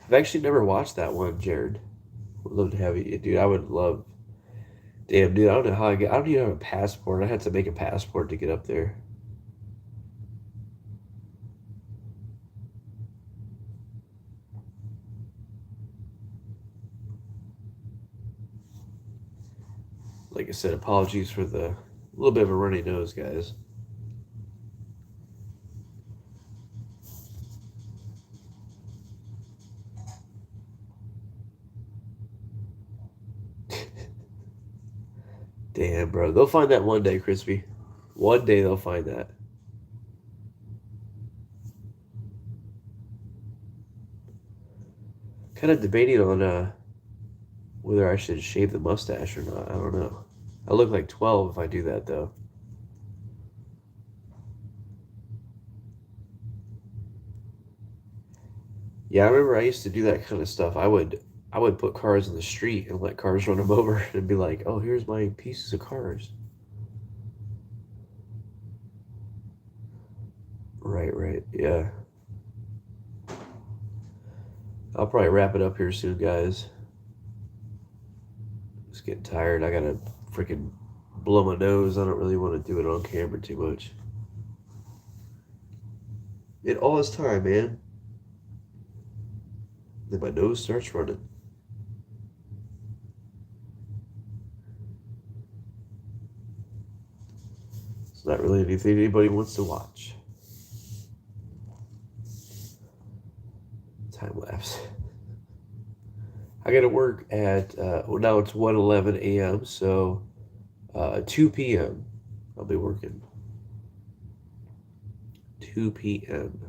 I've actually never watched that one, Jared. Would love to have you, dude. I would love. Damn, dude. I don't know how I get. I don't even have a passport. I had to make a passport to get up there. Like I said, apologies for the little bit of a runny nose, guys. Damn, bro. They'll find that one day, Crispy. One day they'll find that. Kind of debating on whether I should shave the mustache or not. I don't know. I look like 12 if I do that, though. Yeah, I remember I used to do that kind of stuff. I would put cars in the street and let cars run them over and be like, "Oh, here's my pieces of cars." Right, right. Yeah. I'll probably wrap it up here soon, guys. Just getting tired. I gotta freaking blow my nose. I don't really want to do it on camera too much. It all is time, man. Then my nose starts running. It's not really anything anybody wants to watch. Time lapse. I got to work at, well, now it's 1:11 a.m., so 2 p.m. I'll be working. 2 p.m.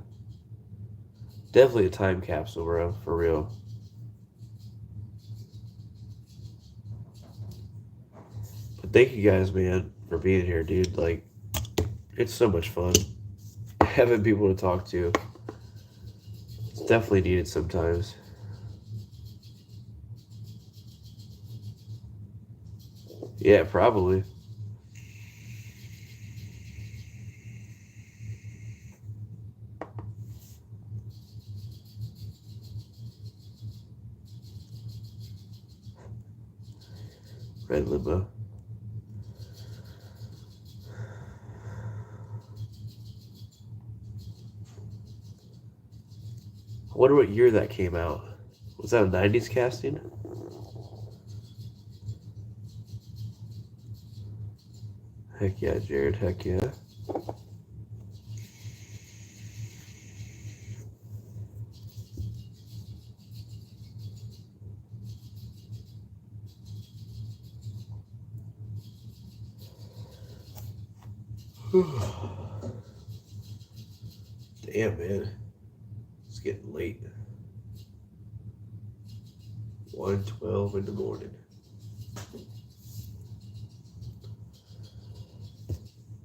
Definitely a time capsule, bro, for real. But thank you guys, man, for being here, dude. Like, it's so much fun having people to talk to. It's definitely needed sometimes. Yeah. Yeah, probably. Red limo. I wonder what year that came out. Was that a 90s casting? Heck yeah, Jared. Heck yeah. Damn, man. It's getting late. 1:12 in the morning.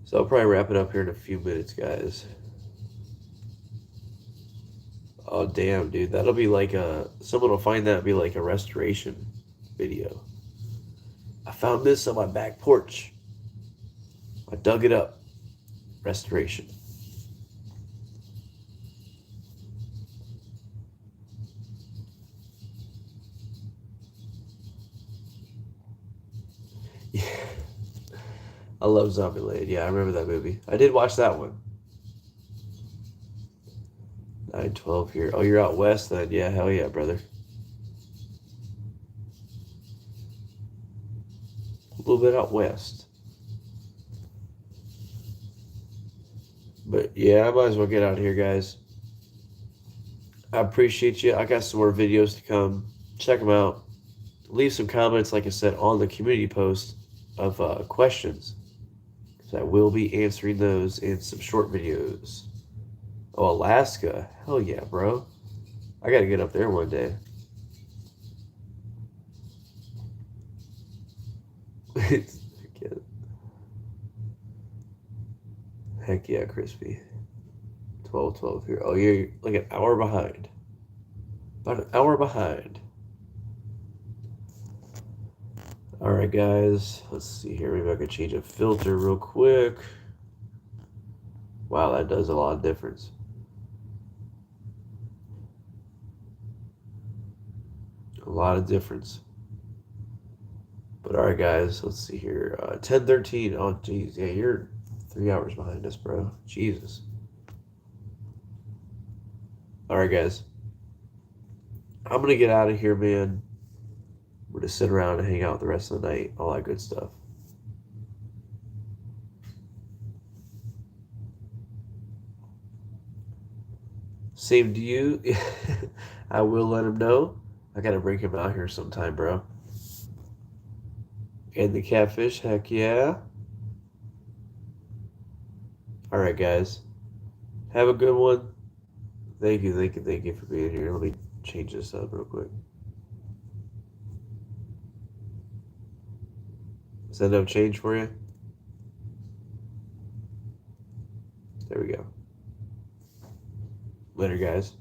So I'll probably wrap it up here in a few minutes, guys. Oh, damn, dude. That'll be like someone will find that and be like a restoration video. I found this on my back porch. I dug it up. Restoration. Yeah. I love Zombieland. Yeah, I remember that movie. I did watch that one. 9:12 here. Oh, you're out west then. Yeah, hell yeah, brother. A little bit out west. But yeah, I might as well get out of here, guys. I appreciate you. I got some more videos to come. Check them out. Leave some comments, like I said, on the community post of questions. So I will be answering those in some short videos. Oh, Alaska. Hell yeah, bro. I got to get up there one day. Heck yeah, Crispy. 12:12 here. Oh, you're like an hour behind. About an hour behind. All right, guys. Let's see here. Maybe I could change a filter real quick. Wow, that does a lot of difference. A lot of difference. But all right, guys. Let's see here. 10:13. Oh, geez. Yeah, you're 3 hours behind us, bro. Jesus. All right, guys. I'm going to get out of here, man. We're going to sit around and hang out the rest of the night. All that good stuff. Same to you. I will let him know. I got to bring him out here sometime, bro. And the catfish, heck yeah. All right, guys. Have a good one. Thank you for being here. Let me change this up real quick. Is that no change for you? There we go. Later, guys.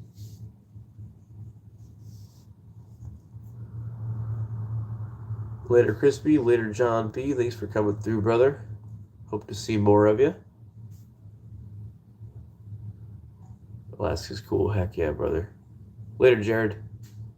Later, Crispy. Later, John P. Thanks for coming through, brother. Hope to see more of you. Alaska's cool. Heck yeah, brother. Later, Jared.